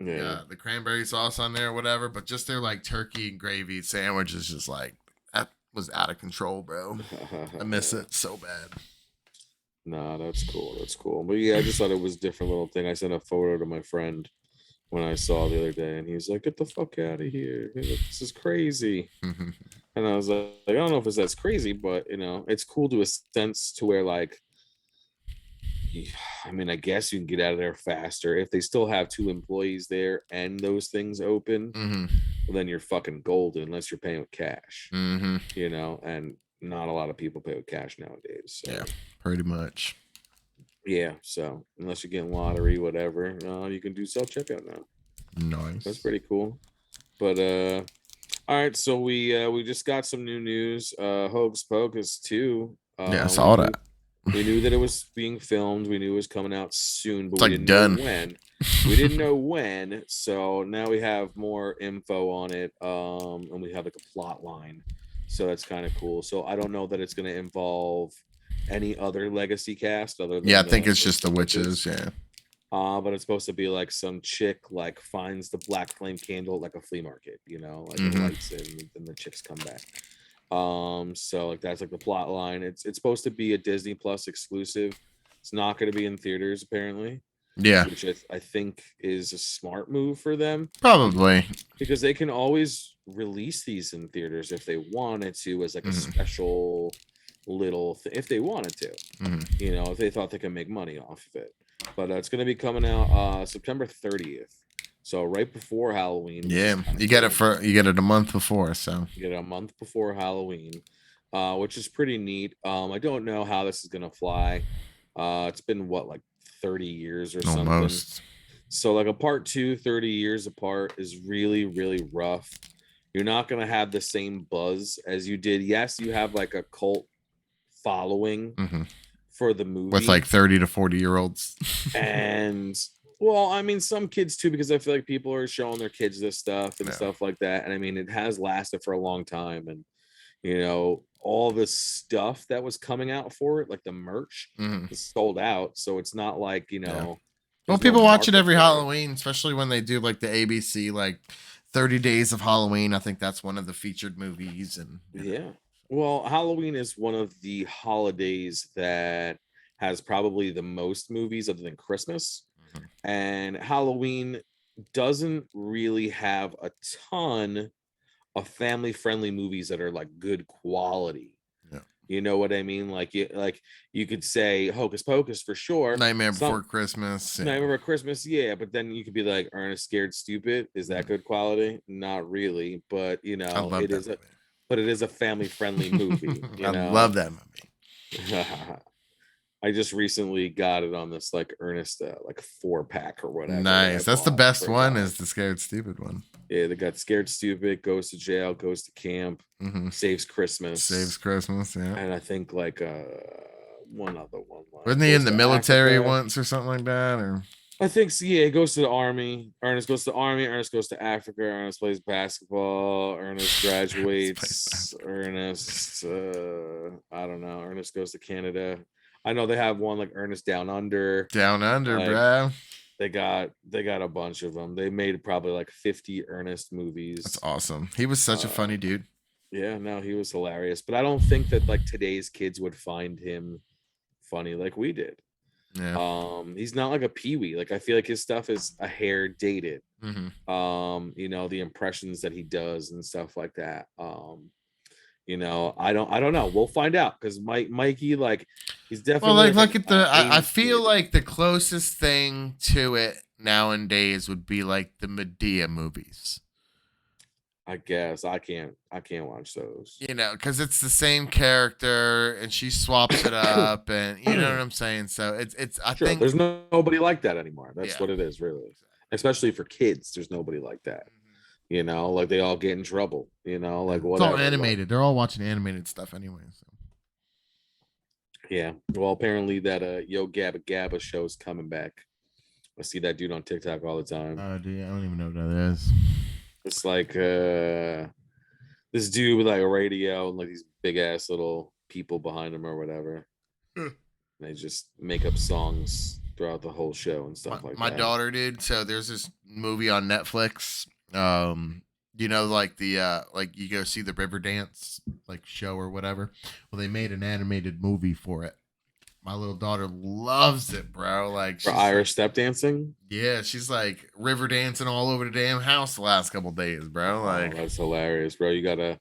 Yeah. the cranberry sauce on there or whatever. But just their like turkey and gravy sandwich is just like that was out of control, bro. I miss it so bad. Nah, that's cool. That's cool. But yeah, I just thought it was a different little thing. I sent a photo to my friend when I saw the other day, and he's like, "Get the fuck out of here! This is crazy." And I was like, I don't know if it's that's crazy, but it's cool to a sense to where like, I mean, I guess you can get out of there faster if they still have two employees there and those things open. Well, then you're fucking golden unless you're paying with cash, and not a lot of people pay with cash nowadays. So. Yeah, pretty much. Yeah, so unless you're getting lottery, whatever, you can do self checkout now. Nice. That's pretty cool. But all right, so we just got some new news. Hocus Pocus 2. Yeah, I saw that. We knew that it was being filmed. We knew it was coming out soon, but It's we like didn't done. know when. We didn't know when, so now we have more info on it. And we have like a plot line, so that's kind of cool. So I don't know that it's going to involve any other legacy cast other than Yeah, I think it's just the witches. Yeah. But it's supposed to be like some chick like finds the black flame candle at like a flea market, like it lights it and the chicks come back. So like that's like the plot line. It's supposed to be a Disney Plus exclusive. It's not going to be in theaters apparently. Yeah. Which I think is a smart move for them. Probably. Because they can always release these in theaters if they wanted to as like a special little thing if they wanted to. If they thought they could make money off of it. But it's going to be coming out September 30th. So right before Halloween. Yeah, you get it a month before, so you get it a month before Halloween, which is pretty neat. I don't know how this is gonna fly. It's been like 30 years or something. So like a part 2, 30 years apart is really, really rough. You're not gonna have the same buzz as you did. Yes, you have like a cult following for the movie with like 30 to 40-year-olds. And well, I mean, some kids too, because I feel like people are showing their kids this stuff and stuff like that. And I mean, it has lasted for a long time. And, all the stuff that was coming out for it, like the merch, is sold out. So it's not like, Well, people watch it every Halloween, especially when they do like the ABC, like 30 Days of Halloween. I think that's one of the featured movies. And yeah. Well, Halloween is one of the holidays that has probably the most movies other than Christmas. And Halloween doesn't really have a ton of family friendly movies that are like good quality. Yeah. You know what I mean? Like you could say Hocus Pocus for sure. Nightmare Some Before Christmas. Yeah. Nightmare Before Christmas, yeah, but then you could be like Ernest Scared Stupid. Is that good quality? Not really, but I love that it is a family friendly movie. movie. I love that movie. I just recently got it on this like Ernest like 4-pack or whatever that I Nice. That's the bought best for a one. dollar. Is the Scared Stupid one. Yeah, they got Scared Stupid, goes to jail, goes to camp, Mm-hmm. saves Saves Christmas, Christmas. Yeah. and I think like one other one Wasn't he in goes the to military Africa. once or something like that? Or I think so, yeah, he goes to the army. Ernest goes to the army. Ernest goes to Africa. Ernest plays basketball. Ernest graduates. Ernest, I don't know. Ernest goes to Canada. I know they have one like Ernest Down Under. Down Under, Like bro. they got a bunch of them. They made probably like 50 Ernest That's movies. awesome. He was such a funny dude. Yeah, no, he was hilarious. But I don't think that like today's kids would find him funny like we did. Yeah. He's not like a peewee. Like I feel like his stuff is a hair dated. Mm-hmm. The impressions that he does and stuff like that. I don't know. We'll find out because Mikey, like, he's Well, definitely like, like look at the. I '80s feel kid. like the closest thing to it nowadays would be like the Medea movies. I guess I can't watch those. You know, because it's the same character and she swaps it up, and you know what I'm saying. So it's. I Sure, think. there's nobody like that anymore. That's Yeah. what it is, really. Especially for kids, there's nobody like that. Like they all get in trouble. Like It's all whatever. animated. They're all watching animated stuff anyway. So. Yeah. Well, apparently that Yo Gabba Gabba show's coming back. I see that dude on TikTok all the time. Oh, dude, I don't even know what that is. It's like this dude with like a radio and like these big ass little people behind him or whatever. They just make up songs throughout the whole show and stuff like My that. daughter, dude. So there's this movie on Netflix. Like the like you go see the river dance like show or whatever. Well, they made an animated movie for it. My little daughter loves it, bro. Like For Irish step dancing. yeah, she's like river dancing all over the damn house the last couple days, bro. Like that's hilarious, bro. You gotta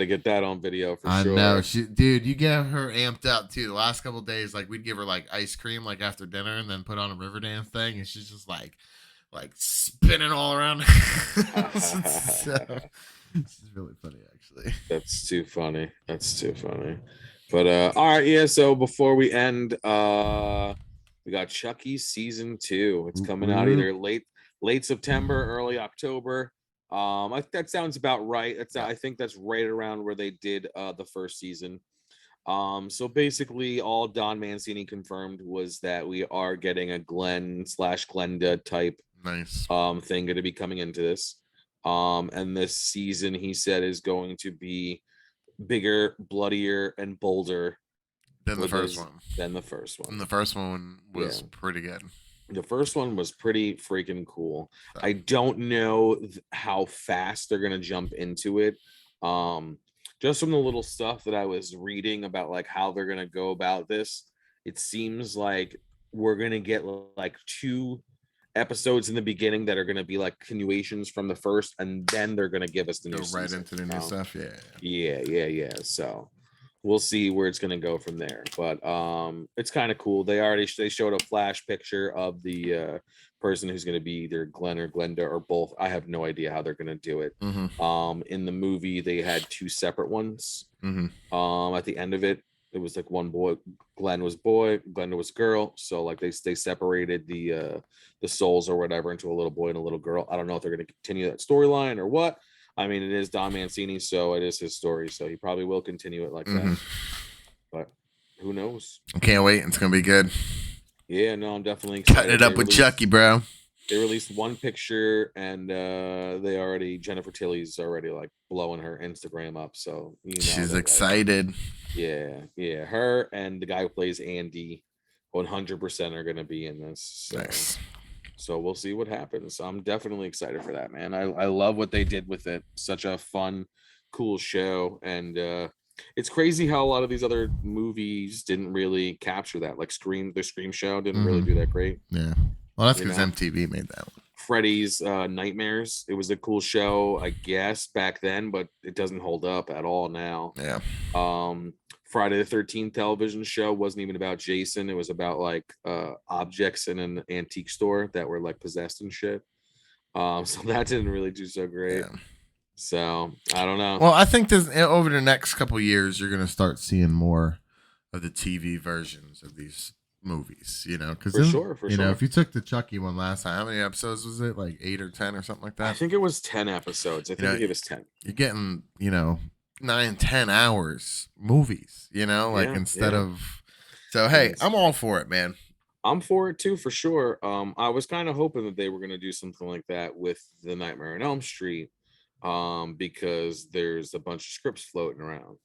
get that on video for I sure. know, dude. You get her amped up too. The last couple days, like we'd give her like ice cream like after dinner, and then put on a river dance thing, and she's just like spinning all around. So this is really funny, actually. That's too funny. But all right, yeah. So before we end, we got Chucky season 2. It's coming out either late September, early October. That sounds about right. I think that's right around where they did the first season. So basically all Don Mancini confirmed was that we are getting a Glenn/Glenda type Nice. thing going to be coming into this. And this season he said is going to be bigger, bloodier, and bolder Than the first one. Than the first one. And the first one was pretty good. The first one was pretty freaking cool. I don't know how fast they're gonna jump into it. Just from the little stuff that I was reading about like how they're gonna go about this, it seems like we're gonna get like 2 episodes in the beginning that are gonna be like continuations from the first, and then they're gonna give us the new right season, into the new stuff. Yeah. So we'll see where it's gonna go from there. But it's kind of cool. They showed a flash picture of the person who's gonna be either Glenn or Glenda or both. I have no idea how they're gonna do it. In the movie, they had 2 separate ones. At the end of it, it was like one boy. Glenn was boy, Glenda was girl. So like they separated the souls or whatever into a little boy and a little girl. I don't know if they're gonna continue that storyline or what. I mean, it is Don Mancini, so it is his story. So he probably will continue it like that. But who knows? I can't wait. It's going to be good. Yeah, no, I'm definitely excited. Cutting it up with Chucky, bro. They released one picture, and Jennifer Tilly's already like blowing her Instagram up. So she's excited. Like, yeah. Her and the guy who plays Andy 100% are going to be in this. So. Nice. So we'll see what happens. I'm definitely excited for that, man. I love what they did with it. Such a fun, cool show. And it's crazy how a lot of these other movies didn't really capture that. Like the Scream show didn't really do that great. Yeah. Well, that's because MTV made that one. Freddy's Nightmares. It was a cool show, I guess, back then, but it doesn't hold up at all now. Yeah. Friday the 13th television show wasn't even about Jason. It was about like objects in an antique store that were like possessed and shit. So that didn't really do so great. Yeah. So I don't know. Well, I think this over the next couple of years, you're going to start seeing more of the TV versions of these movies. Because For sure. if you took the Chucky one last time, how many episodes was it? Like 8 or 10 or something like that. I think it was 10 episodes. I think it gave us 10. You're getting 9-10 hours movies. Instead of. So hey, I'm all for it, man. I'm for it too, for sure. I was kind of hoping that they were going to do something like that with the Nightmare on Elm Street, because there's a bunch of scripts floating around.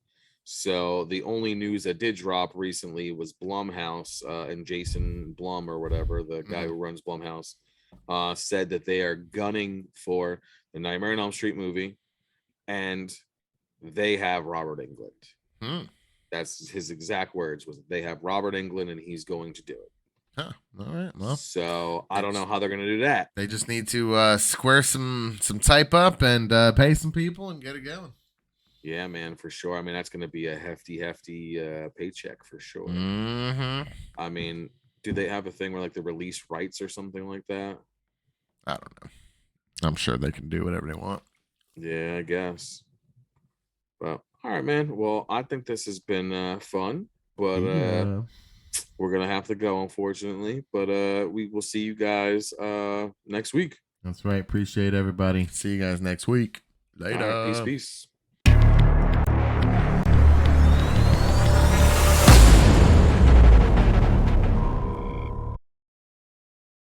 So the only news that did drop recently was Blumhouse and Jason Blum or whatever, the guy who runs Blumhouse, said that they are gunning for the Nightmare on Elm Street movie, and they have Robert Englund. That's his exact words, was they have Robert Englund and he's going to do it. Huh. All right. Well, so I don't know how they're going to do that. They just need to square some type up and pay some people and get it going. Yeah, man, for sure. I mean, that's going to be a hefty paycheck for sure. Mm-hmm. I mean, do they have a thing where like the release rights or something like that? I don't know. I'm sure they can do whatever they want. Yeah, I guess. But all right, man. Well, I think this has been fun, but we're gonna have to go, unfortunately. But we will see you guys next week. That's right. Appreciate everybody. See you guys next week. Later. All right, peace.